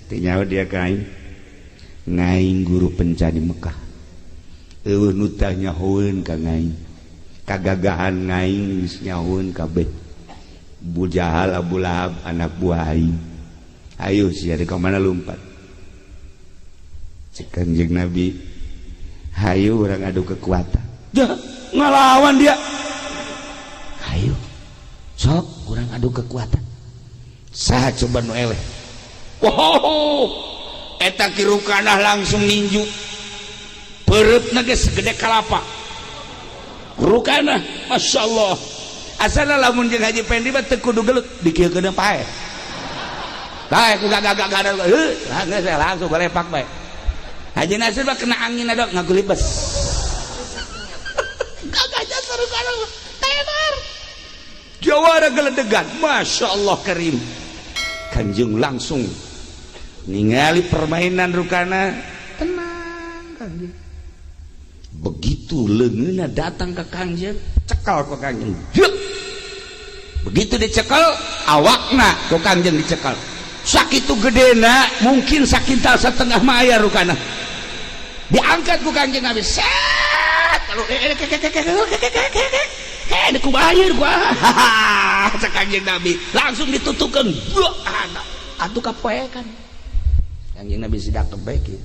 Tinyawa dia kain. Ngaing guru pencani Mekah. Eueuh nu tah nyahoeun ka ngaing. Kagagahan ngaing nyahoeun kabeh. Bu Jahal, Abu Lahab, anak buah aing. Ayo sia di ka mana lompat. Cek Kanjeng Nabi, hayu urang adu kekuatan. Jah, ngalawan dia. Hayu. Sok urang adu kekuatan. Saha coba nu eleh. Wow. Eta Kirukana langsung ninju. Pereupna geus segede kalapa. Rukana, Masya Allah. Asal lamun jeung Haji Pendi mah teu kudu gelut, dikiekeun pae. Tah ku gagak ada langsung balepak bae. Haji Nasir mah kena angin ada ngagulibes. Gagahnya Rukana tenar. Jawara geledegan, Masya Allah karim. Kanjeng langsung ningali permainan Rukana, tenang Kanjeng. Begitu leungeunna datang ke Kanjeng, cekal ke Kanjeng. Begitu dicekal, awakna ke Kanjeng dicekal. Sakitu gedena, mungkin sakintal setengah maya Rukana. Diangkat ku Kanjeng Nabi. Set, lalu dikubayar gua. Cek Kanjeng Nabi, langsung ditutupkan. Atuh kapoekan. Kanjeng Nabi sidak kebaik ya.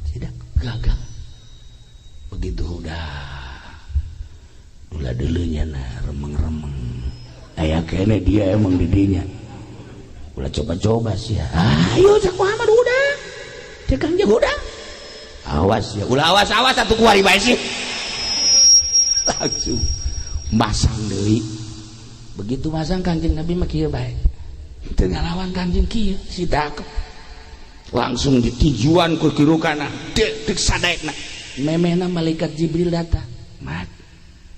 Sidak gagal. Begitu udah dulunya nah remeng-remeng aya kene dia emang didinya ulah coba-coba sih ya. Ayo cak Muhammad udah cek Kanjeng udah awas ya ulah awas satu kuari bae sih langsung masang deui begitu masang Kanjeng Nabi mah kieu bae teu ngalawan Kanjeng kieu si dakep langsung ditijuan ku Kirukana dek sadaekna. Memena malaikat Jibril datang. Mat,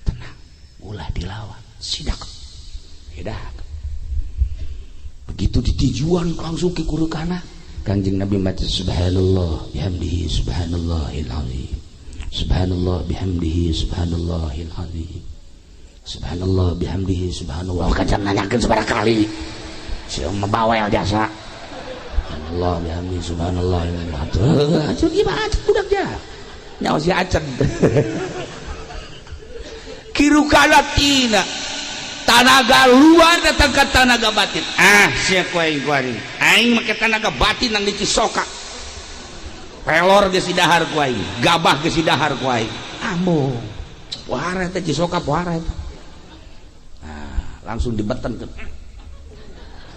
tenang, ulah dilawan. Sidak, hidak. Begitu ditijuan langsung ke Kirukana. Kanjeng Nabi baca Subhanallah bihamdihi subhanallahil azim. Subhanallah bihamdihi subhanallahil azim. Subhanallah bihamdihi subhanallah. Kacan nanyakeun sabaraha kali. Sieu membawel jasa. Subhanallah bihamdihi subhanallahil azim. Acan gimana budak ja? Nyawa si Acen. Kirukana tina tanaga luar datang ke tanaga batin. Sia kuaing aing make tanaga batin nang di Cisoka. Pelor geus dahar kuaing, gabah geus dahar kuaing. Ambo. Pohara teh Cisoka pohara eta. Nah, langsung dibetenkeun.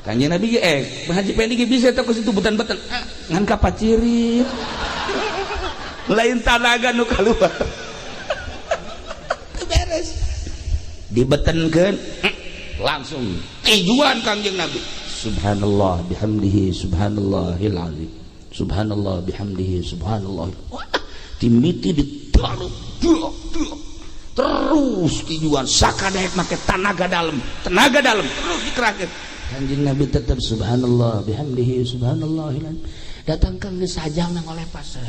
Kanjeng Nabi Haji Pendi ge bisa teh ku situ beten-beten. Ngan ka pacirit. Lain tanaga nu kaluar beres dibetenkeun langsung tijuan Kanjeng Nabi subhanallah bihamdihi subhanallahil azim subhanallah bihamdihi subhanallah timiti ditaruh terus tijuan sakadaek make tenaga dalam terus dikerakeun Kanjeng Nabi tetap subhanallah bihamdihi subhanallahil azim datangkeun geus sajang nang oleh pas.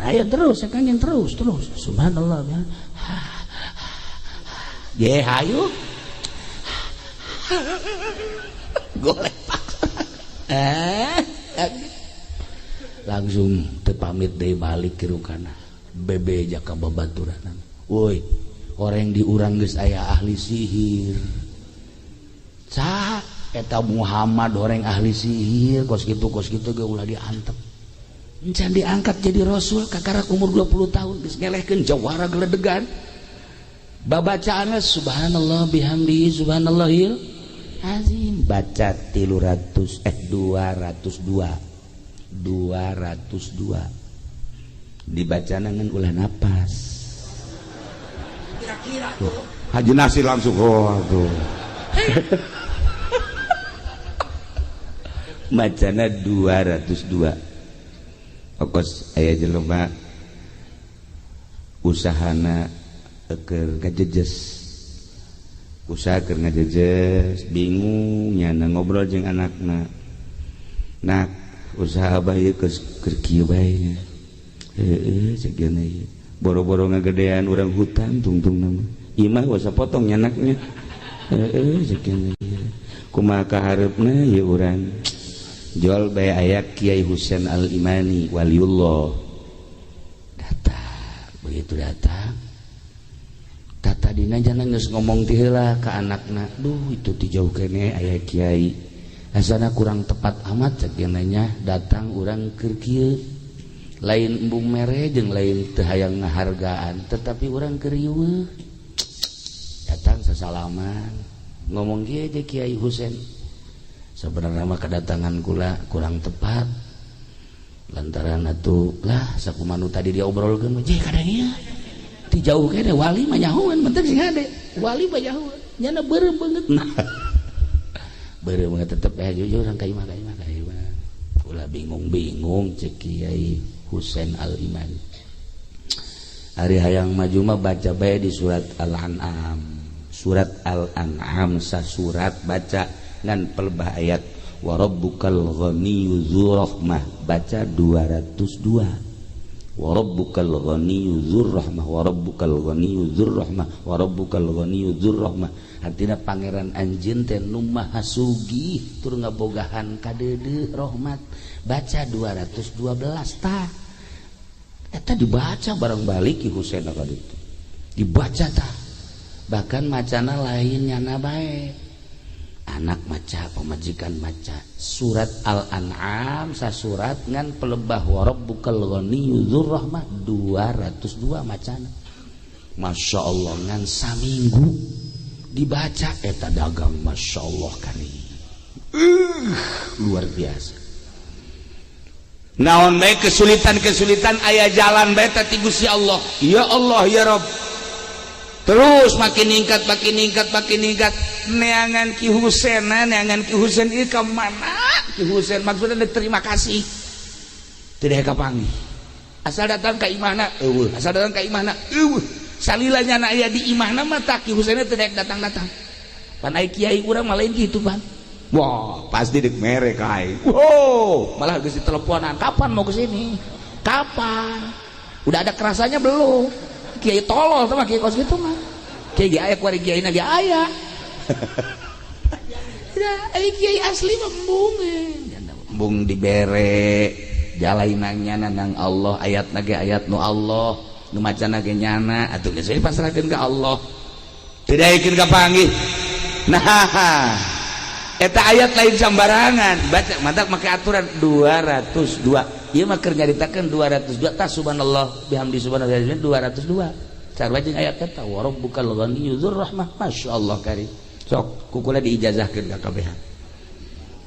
Ayo terus, Kanjeng terus. Subhanallah. ye hayu golek paksa langsung tepamit deh balik ke rukana bebe jaka babaturan woi orang diurang geus aya ahli sihir cah eta Muhammad orang ahli sihir kos gitu ge ulah diantep encan diangkat jadi rasul kakara umur 20 tahun geus ngelehkeun jawara geledegan babacaanna subhanallah bihamdihi subhanallahil azim baca 202 dibacana ngan ulah napas kira-kira tuh Haji Nasir langsung tuh bacana 202 okos aya jelema usahana keur ngajejes usaha keur ngajejes bingung nyana ngobrol jeung anakna nak usaha bae keur kieu bae heueuh cegeuna ieu boro-boro ngagedean urang hutan tungtung nama imah wasa potong nyanaknya heueuh cegeuna ieu kumaha kaharepna ieu urang jual bae aya Kiai Husain Al-Imani waliullah datang begitu datang tata dina jana geus ngomong ti heula ka anakna duh itu ti jauh kene aya kiai asana kurang tepat amat cek nya datang urang keur kieu lain embung mere jeung lain teu hayang ngahargaan tetapi urang keur riweuh datang sasalaman ngomong kieu aja Kiai Husain sebenarnya mah kedatangan kula kurang tepat lantaran atuh lah sakumanu tadi dia obrolkeun je kadangnya ti jauh kene wali mah nyahoan penting sing ade wali mah nyahoan nyana beureum beungeut beureum tetep jujur ka imah ulah bingung cek Kiai Husain Al-Imani ari hayang maju mah baca bae di surat Al-An'am sasurat baca ngan pelebah ayat wa rabbukal ghaniyyu dzur rahmah baca 202 wa rabbukal ghaniyyu dzur rahmah wa rabbukal ghaniyyu dzur rahmah wa rabbukal ghaniyyu dzur rahmah artina pangeran anjeun teh nu maha sugih tur ngabogahan kadeudeuh rahmat baca 212 tah eta dibaca bareng balik Ki Husain ka ditu dibaca tah bahkan macana lain nyana bae anak maca pemajikan maca surat Al-An'am sasurat ngan pelebah wa rabbukal ghaniyyu dzur rahmah 202 macana Masya Allah ngan saminggu dibaca eta dagang Masya Allah kari luar biasa naon bae kesulitan aya jalan bae ti Gusti Allah ya Allah ya Rabb terus makin ningkat neangan Ki Husain ieu ka mana Ki Husain maksudna terima kasih tidak kapanggih asal datang ka imahna eueuh salila nyana aya di imahna mah tak Ki Husain teh datang pan aya kiai urang mah lain kitu pan wah pasti deuk mere kae wow malah geus diteleponan kapan mau ke sini kapan udah ada kerasanya belum kiai tolol sama kiai kos gitu mah kiai aya kuari kiai na aya kiai asli embung dibere jalainannya nang Allah ayatna ge ayat nu Allah nu macana ge nyana atuh geus dipasrahkeun ka Allah tidak ikin kapanggih nah eta ayat lain sambarangan baca mantap make aturan 202 ieu mah keur nyaritakeun 202 tah subhanallah bihamdi subhanallah 202 sarua jeung ayat eta wa rabbukal ghaniyyu dzur rahmah masyaallah kari sok kukula diijazahkeun ka kabehan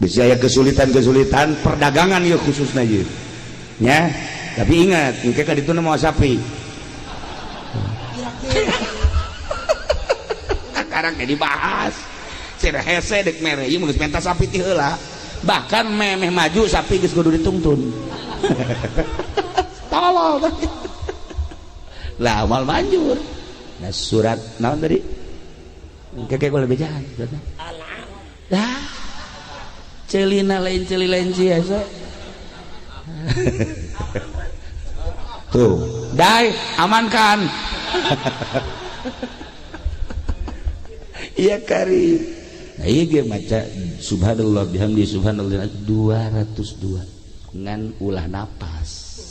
bisa aya kesulitan perdagangan ieu khususna ieu nya tapi ingat engke ka ditu mau sapi sekarang dibahas cina hese dek mere ieu geus menta sapi ti heula bahkan memeh maju sapi geus kudu ditungtun tolol lah amal manjur nah surat naon tadi kakek gua lebih jahan dah celina lain celi lain biasa tuh dai amankan iya Karim. Nah iya ge maca subhanallah bihamdi subhanallah 202 ngan ulah napas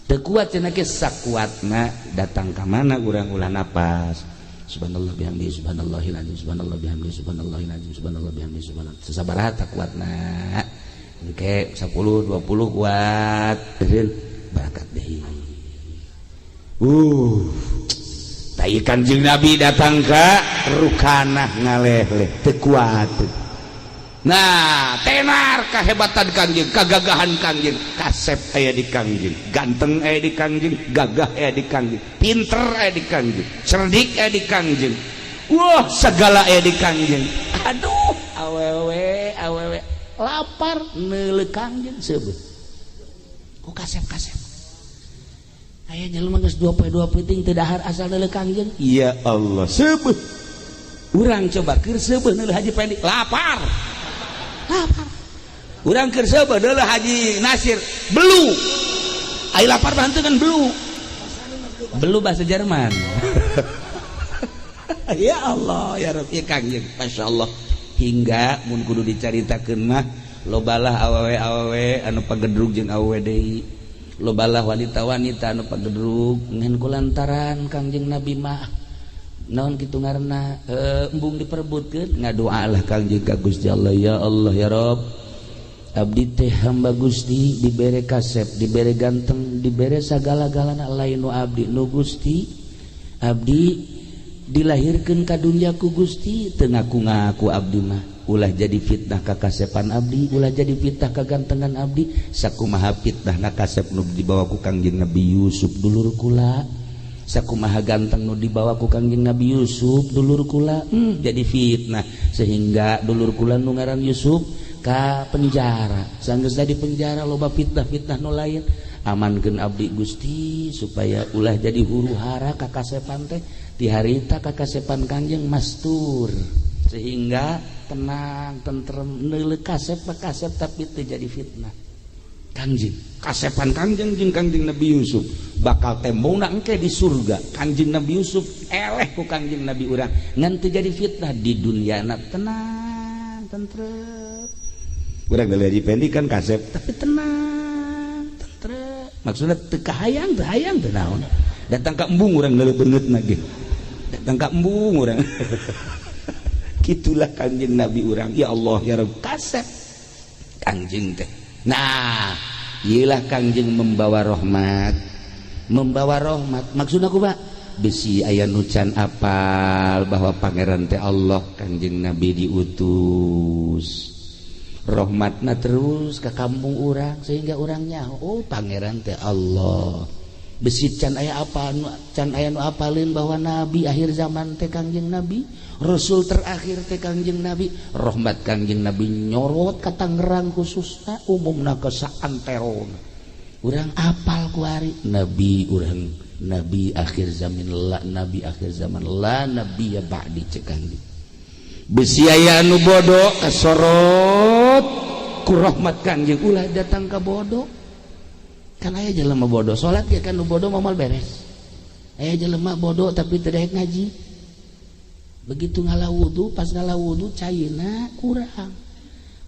teu kuat cenah ge sakuatna datang ka mana urang ulah napas subhanallah bihamdi subhanallahil azim subhanallah bihamdi subhanallahil azim subhanallah bihamdi subhanallah sabaraha tak kuatna ke 10 20 kuat eureun barakat deui tai Kanjeng Nabi datang ke rukanah ngaleh-leh teu kuat. Nah tenar kahebatan Kanjeng, kagagahan Kanjeng, kasep aya di Kanjeng, ganteng aya di Kanjeng, gagah aya di Kanjeng, pinter aya di Kanjeng, cerdik aya di Kanjeng, wah segala aya di Kanjeng. Aduh awewe lapar neuleuh Kanjeng seubeuh ku kasep-kasep aya jelema geus 2 peuting teu dahar asal neuleuh Kanjeng. Ya Allah seubeuh urang coba keur seubeuh neuleuh Haji Pendi lapar urang keur seubeuh neuleuh Haji Nasir belu ai lapar mah henteu kan belu bahasa Jerman. Ya Allah ya Rabb ya Kanjeng masyaallah hingga mun kudu dicaritakeun mah lobalah awewe anu pagedrug jeung awewe deui lobalah wanita-wanita anu pagedrug ngan kulantaran Kanjeng Nabi mah naon kitu ngaranna embung diperebutkeun ngadoa lah Kanjeng ka Gusti Allah ya Allah ya Rabb abdi teh hamba Gusti dibere kasep dibere ganteng dibere sagala-galana lain nu abdi nu Gusti abdi dilahirkeun ka dunya ku Gusti teu ngaku-ngaku abdi mah ulah jadi fitnah ka kasepan abdi ulah jadi fitnah ka gantengan abdi sakumaha fitnah na kasep nu dibawa ku Kangjeng Nabi Yusuf dulur kula sakumaha ganteng nu dibawa ku Kangjeng Nabi Yusuf dulur kula jadi fitnah sehingga dulur kula nu ngaran Yusuf ka penjara sanggeus di penjara loba fitnah-fitnah nu lain amankeun abdi Gusti supaya ulah jadi huru hara ka kasepan teh di harita ka kasepan Kanjeng mastur sehingga tenang tentrem neuleuh kasep tapi teu jadi fitnah Kanjeng kasepan Kanjeng jeung Kanjeng Nabi Yusuf bakal tembongna engke di surga Kanjeng Nabi Yusuf eleh ku Kanjeng Nabi urang ngan teu jadi fitnah di dunyana tenang tentrem urang geuleuh dipendi kan kasep tapi tenang tentrem maksudna teu kahayang teu naon datang ka embung urang geuleuh beungeutna ge datang ka embung urang gitulah Kanjeng Nabi urang ya Allah ya Rabb kasep Kanjeng teh. Nah iyalah Kanjeng membawa rahmat maksudna kumaha bisi aya nu can apal bahwa pangeran teh Allah Kanjeng Nabi diutus rahmatna terus ke kampung urang sehingga urang nyaho oh pangeran teh Allah besi can aya apa can aya nu apalin bahwa nabi akhir zaman teh Kanjeng Nabi rasul terakhir teh Kanjeng Nabi rahmat Kanjeng Nabi nyorot ka Tangerang khususna umumna ke saantero urang apal ku ari nabi urang nabi akhir zaman la nabi ya ba'di cek Kanjeng besi aya anu bodoh kasorot ku rahmat Kanjeng ulah datang ka bodoh kan aya jelema bodoh salat ya kan nu bodoh momal beres aya jelema bodoh tapi teu daek ngaji begitu ngalah wudu pas ngalah wudu cairna kurang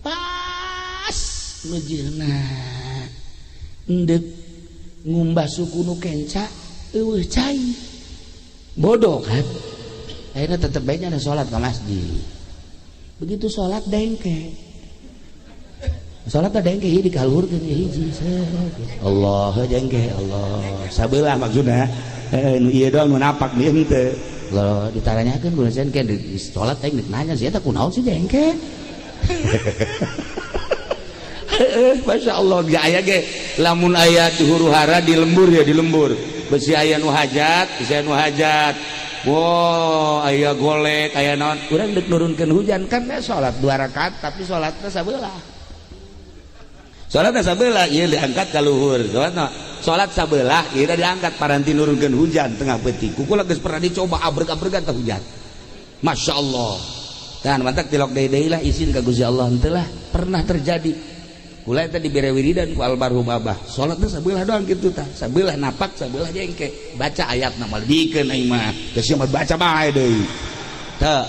pas leujeuna endek ngumbah suku nu kenca eueuh cai bodoh kan akhirnya tetep baiknya ada salat ka masjid begitu salat dengke salat ada dengke hiji dikalurkeun hiji Allah dengke Allah sabelah maksudna nu ieu doang nu napak di henteu kalau ditaranyakeun kunaon ke di salat teh nanya sia teh kunaon sih dengke Masya Allah ge aya ge lamun aya di huru hara di lembur ya di lembur besi aya nu hajat besi anu hajat wow aya golek aya naon urang deuk nurunkeun hujan kan salat 2 rakaat tapi salatna sabelah salatna sabelah ieu diangkat ka luhur salat sabelah ieu diangkat paranti nurunkeun hujan tengah peuting kukula geus pernah dicoba abreg-abregan teh hujan Masya Allah dan mantak tilok deui lah izin ka Gusti Allah henteu lah pernah terjadi kula eta dibere wiridan ku almarhum abah salatna sabelah doang kitu tah sabelah napak sabelah jengke baca ayatna mal dikeun aing mah geus mah baca bae deui teu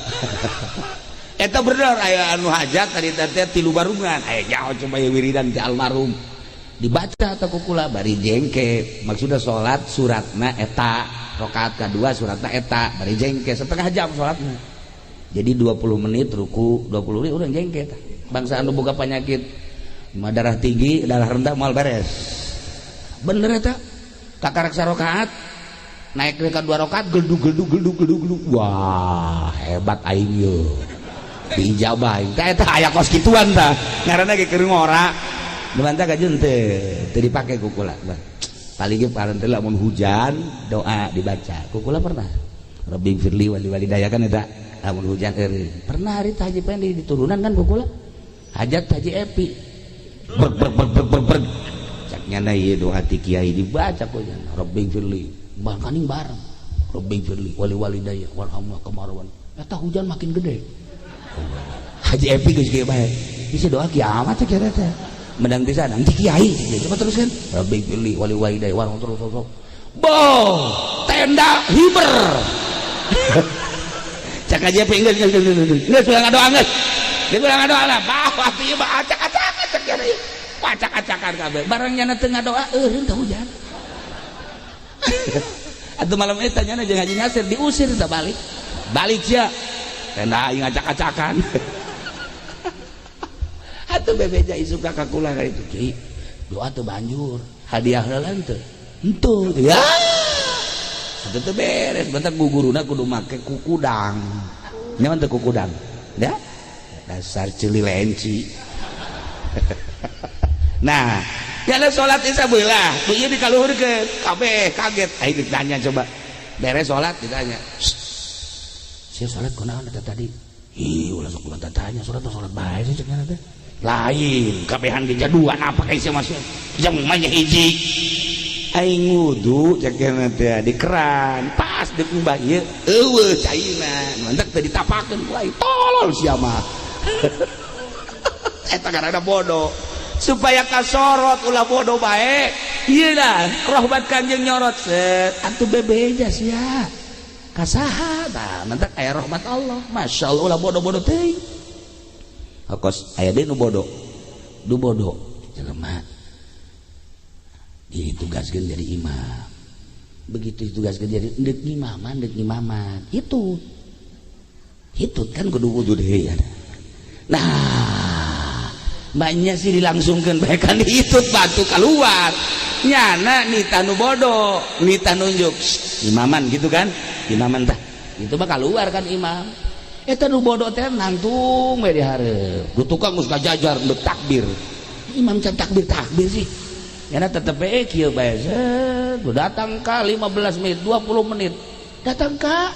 eta bener aya anu hajat tadi teh 3 barungan aya nyaho coba wiridan ti almarhum dibaca atau kukula bari jengke maksudnya sholat suratna eta rakaat kedua suratna eta bari jengke setengah jam sholatna jadi 20 menit ruku 20 menit urang jengke bangsa anu boga penyakit darah tinggi darah rendah moal beres bener eta kakarak sarakaat naik ke 2 rakaat gelduk wah hebat aing ye diijabah eta aya kos kituan tah ngaranna ge keur ngora Demanta kajun teu dipake kukula. Paling ge paranteun lamun hujan doa dibaca. Kukula pernah. Rabbi firli wali walidayah kan eta lamun hujan eureun. Pernah hari Haji Pendi diturunan kan kukula. Hajat Haji Epi. Ber. Cak nyana ieu doa ti kiai dibaca ku nya. Rabbi firli bakaning bareng. Rabbi firli wali walidayah warhamna kamarwan. Eta hujan makin gede. Haji Epi geus kieu bae. Isi doa kiamat teh kira teh. Menang pisan anti kiai coba teruskan Rabbi pilih wali walidayah warung terus boh tenda hiber cak aja pinggir nggak sudah ngadoa nggak dia sudah ngadoa lah bahwa dia acak-acakan cak jadi acak-acakan kabel barangnya nanti ngadoa entah hujan atau malam itu tanya aja ngaji ngasir diusir tak balik ya tenda yang acak-acakan atau bebeja isu kakak kula itu ki doa tuh banjur hadiah heula teu henteu ya itu teh beres bentar guguruna kudu make kukudang nyaman teh kukudang da dasar cililenci nah jalan sholat isya beula tuh ieu dikaluhurkeun kabeh kaget aing ditanya coba beres sholat ditanya sia sholat kunaon eta tadi ih ulah sok tanya sholat bae sih cek teh lain kabehan geja dua apa kayak masuk jam manya hiji aing wudu cekena teh di keran pas deuk mbah ieu eueuh caina mantek teh ditapakeun ku aing tolol sia mah eta karana bodoh supaya kasorot ulah bodoh bae ieu dah rahmat Kanjeng nyorot set atuh bebeja sia kasaha tah mantek aya rahmat Allah masyaallah ulah bodoh-bodoh teuing hakos aya deui nu bodoh jelema ditugaskeun jadi imam begitu ditugaskeun jadi deuk imaman itu kan kudu deui nah banyak sih dilangsungkeun bae kan ditut batu keluar nyana nita nu bodoh nita nunjuk imaman gitu kan imaman tah itu mah keluar kan imam eta nu bodoh teh nangtung we di hareup du tukang geus kajajar deuk takbir imam can takbir sih yana tetep we kieu bae set datang ka 15 menit 20 menit datang ka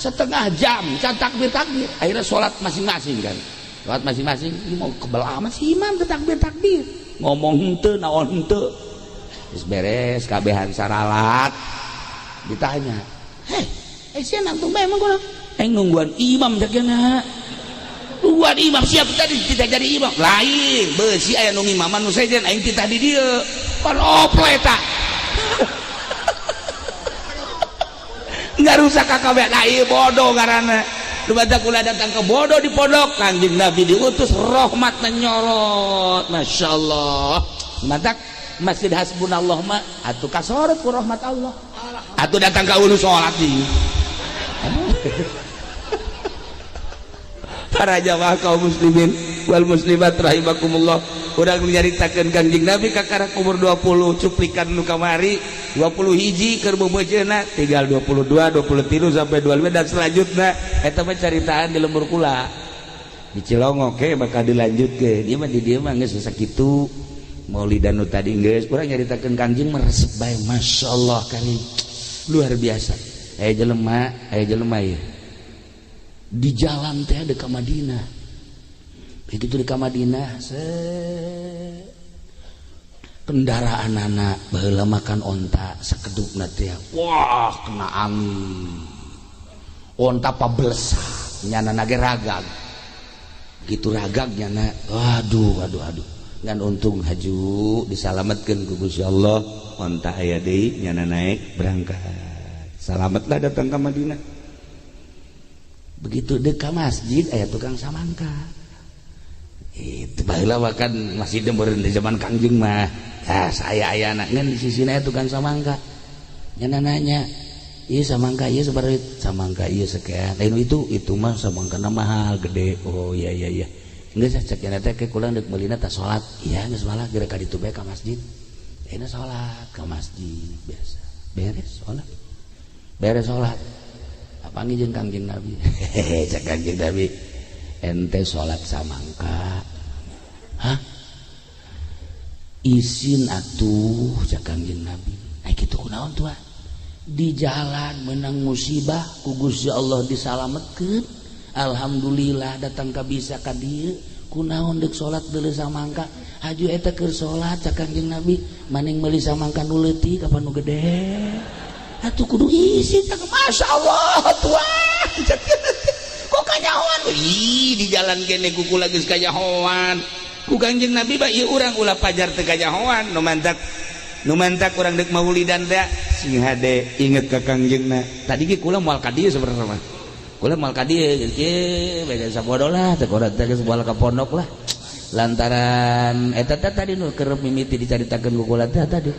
setengah jam can takbir akhirnya sholat masing-masing kan sholat masing-masing mau kebal amat si imam ke takbir ngomong henteu naon henteu geus beres kabehan saralat ditanya sia nangtung bae emang kurang nungguan imam jagana nungguan imam siap tadi tidak jadi imam lain beusi aya nu imaman nu sejen aing titah di dieu kan opo eta enggak rusak kakabeh lain bodoh karana lu baca kula datang ke bodoh di pondok Kanjeng Nabi diutus rahmat nyorot masyaallah mantak masjid hasbunallah mah atuh kasorot ku rahmat Allah atuh datang ka ulu salat di para jamaah kaum muslimin wal muslimat rahimakumullah urang nyaritakeun Kanjeng Nabi kakara umur 20 cuplikan nu kamari 20 hiji keur bebejeuna tinggal 22 23 sampai 25 dan selanjutnya eta mah caritaan di lembur kula di Cilongok ke bakal dilanjutkeun ieu mah di dieu mah geus sakitu maulidan nu tadi geus urang nyaritakeun Kanjeng mah resep bae masyaallah karim luar biasa aya jelema ya di jalan teh ada ke Madinah begitu di Madinah kendaraan anak baheula makan onta sakedupna teh wah kena angin onta pablesa nyana nage ragag gitu ragag nyana waduh ngan untung haju disalametkeun ku Gusti Allah onta aya deui nyana naik berangkat selamatlah datang ke Madinah begitu dekat masjid aya tukang samangka itu baheula makan masih demeureun di zaman Kangjeng mah ya saya aya anak ngan di sisina aya tukang samangka nyana nanya ieu samangka ieu sabaraha samangka ieu sekian lain itu mah samangkana mahal gede oh iya geus cek nya teh ke kulang deuk meulina tah salat iya geus malah geura ka ditu bae ka masjid ayeuna salat ka masjid biasa beres salat panggil jeung Kangjeng Nabi cek Kangjeng Nabi ente salat samangka hah izin atuh cek Kangjeng Nabi kitu kunaon tuh di jalan menang musibah ku Gusti Allah disalametkeun alhamdulillah datang ka bisa ka dieu kunaon deuk salat deuleu samangka haju eta keur salat cek Kangjeng Nabi maning meuli samangka nu leutik apa nu gede atuh kudu izin cek masyaallah tuah kok kanyahoan di jalan kene kuku lagi kanyahoan ku Kangjeng Nabi ba ieu urang ulah pajar teu kanyahoan nu mantak urang deuk maulidan da sing hade inget ka Kangjengna tadi ge kula moal ka dieu sebenarnya mah kula moal ka dieu ge beda sabodo lah teh urang teh geus moal ka pondok lah lantaran eta tadi nu keur mimiti dicaritakeun ku kula tadi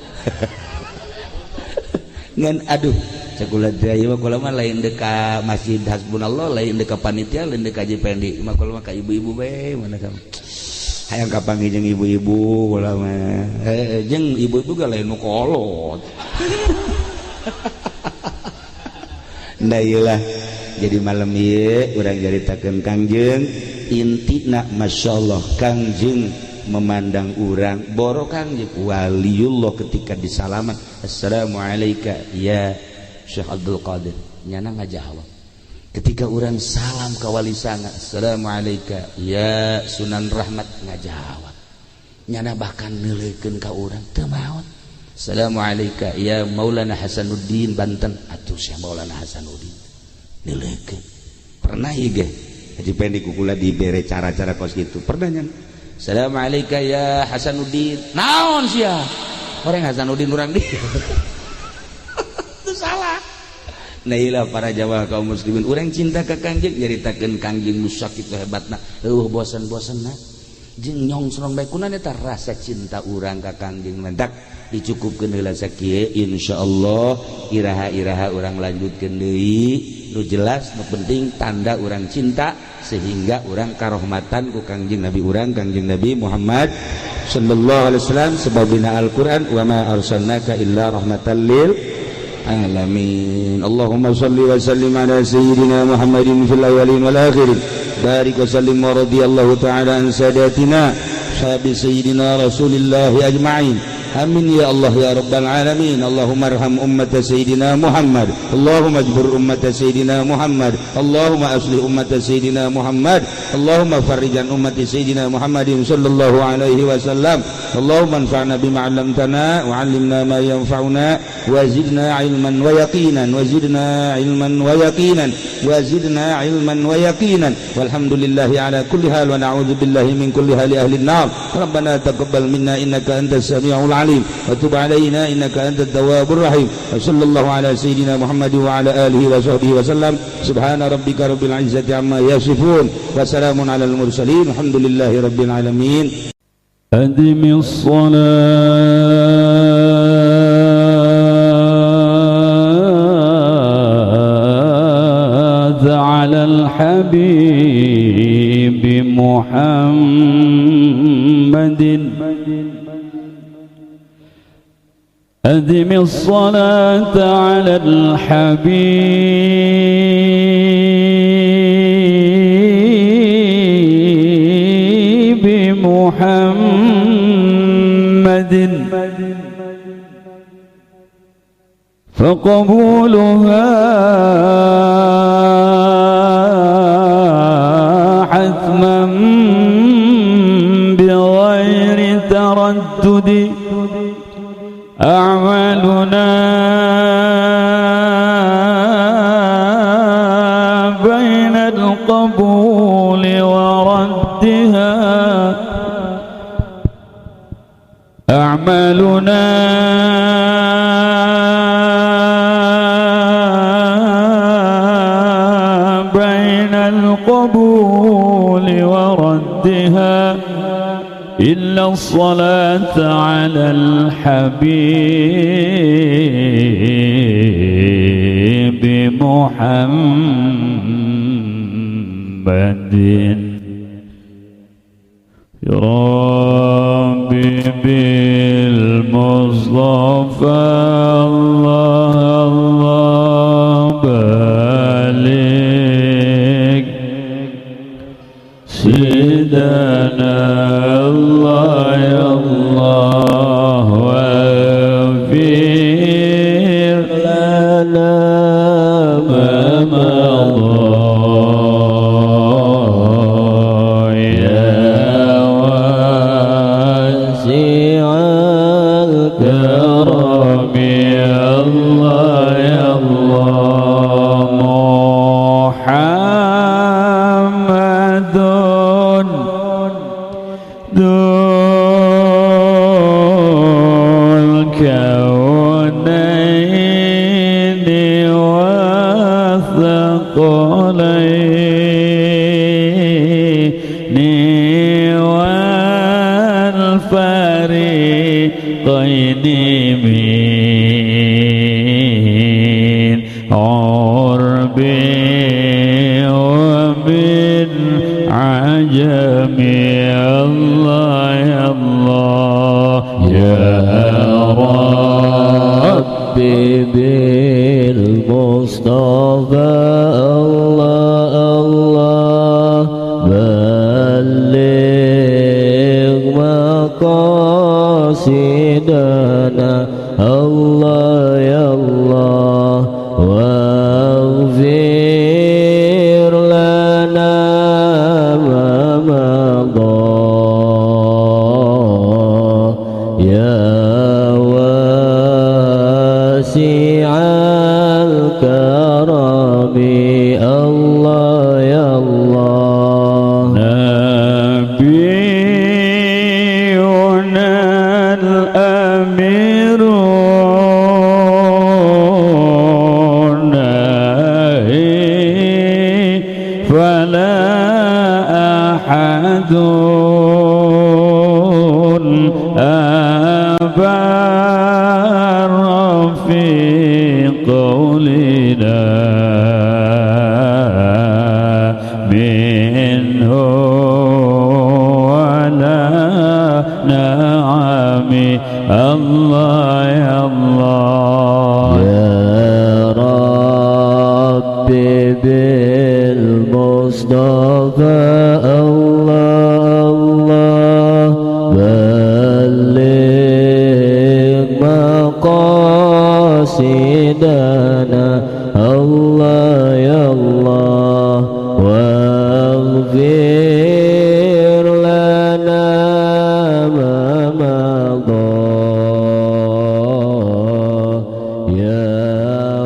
ngan aduh cekula teh ieu kula mah lain deuk ka Masjid Hasbunallah lain deuk ka panitia lain deuk ka Jipendi mah kula mah ka ibu-ibu bae mana ka hayang kapanggih jeung ibu-ibu kula mah jeung ibu-ibu ga lain nu kolot nah ieulah jadi malam ieu urang caritakeun Kangjeng intina masyaallah Kangjeng memandang urang boro Kangjeng waliullah ketika disalaman assalamualaikum ya Syekh Abdul Qadir nyana ngajawab ketika urang salam ka wali sanga assalamualaikum ya Sunan Rahmat ngajawab nyana bahkan neuleukeun ka urang teu maot assalamualaikum ya Maulana Hasanuddin Banten atuh Syekh Maulana Hasanuddin neuleukeun pernah ieu ge haji pendek kukula dibere cara-cara kos gitu pernah nyana assalamualaikum ya Hasanuddin naon sia orang Hasanuddin urang di itu salah nah ilah para jamaah kaum muslimin urang cinta ka Kangjeng nyaritakeun Kangjeng nu sakitu hebatna bosan-bosanna jeung nyongsron bae kunaon eta rasa cinta urang ka Kangjeng mentak dicukupkeun heula sakieu insyaallah iraha-iraha urang lanjutkeun deui nu jelas nu penting tanda urang cinta sehingga urang karahmatan ku Kangjeng Nabi urang Kangjeng Nabi Muhammad sallallahu alaihi wasallam sebabina Al-Qur'an wa ma arsalnaka illa rahmatan lil alamin Allahumma shalli wa sallim ala sayyidina Muhammadin fil awwalin wal akhirin barik wa sallim wa radiyallahu ta'ala an sadatina sahabi sayyidina Rasulillah ajma'in amin ya Allah ya rabbal alamin Allahumma arham ummata sayyidina Muhammad Allahumma ajbur ummata sayyidina Muhammad Allahumma aslih ummata sayyidina Muhammad Allahumma farrijan ummati sayyidina Muhammadin sallallahu alaihi wasallam Allahumma anfa'na bima 'allamtana wa 'allimna ma yanfa'una wa zidna 'ilman wa yaqinan wa zidna 'ilman wa yaqinan wa zidna 'ilman wa yaqinan walhamdulillahi ala kulli hal wa na'udzu billahi min kulli hali ahli an-nar rabbana taqabbal minna innaka antas samiul alim wa tub 'alaina innaka antat tawwabur rahim wa sallallahu ala sayyidina Muhammad wa ala alihi wa sahbihi wa sallam subhana rabbika rabbil izzati amma yasifun wa salamun alal mursalin alhamdulillahi rabbil alamin أدم الصلاة على الحبيب محمد أدم الصلاة على الحبيب محمد فقبولها حتما بغير تردد أعمالنا بين القبول وردها أعمالنا بين القبول وردها إلا الصلاة على الحبيب محمد يا ربي بالمصطفى الله الله بلغ سيدنا الله يا الله واغفر لنا ما مضى يا واسع الكرم يا الله يا الله محمد ذو الكونين والثقلين والفريقين من عرب ومن عجم يا الله يا الله يا ربي بالمصطفى الله الله بلغ مقاصدنا الله يا الله واغفر لنا ما مضى يا واسع الكرم الله يا الله نبينا الأمير فلا أحد أبر في قولنا منه ولا نعم الله يا الله يا ربي بالمصطفى الله الله بلغ مقاصدنا الله يا الله واغفر لنا ما مضى يا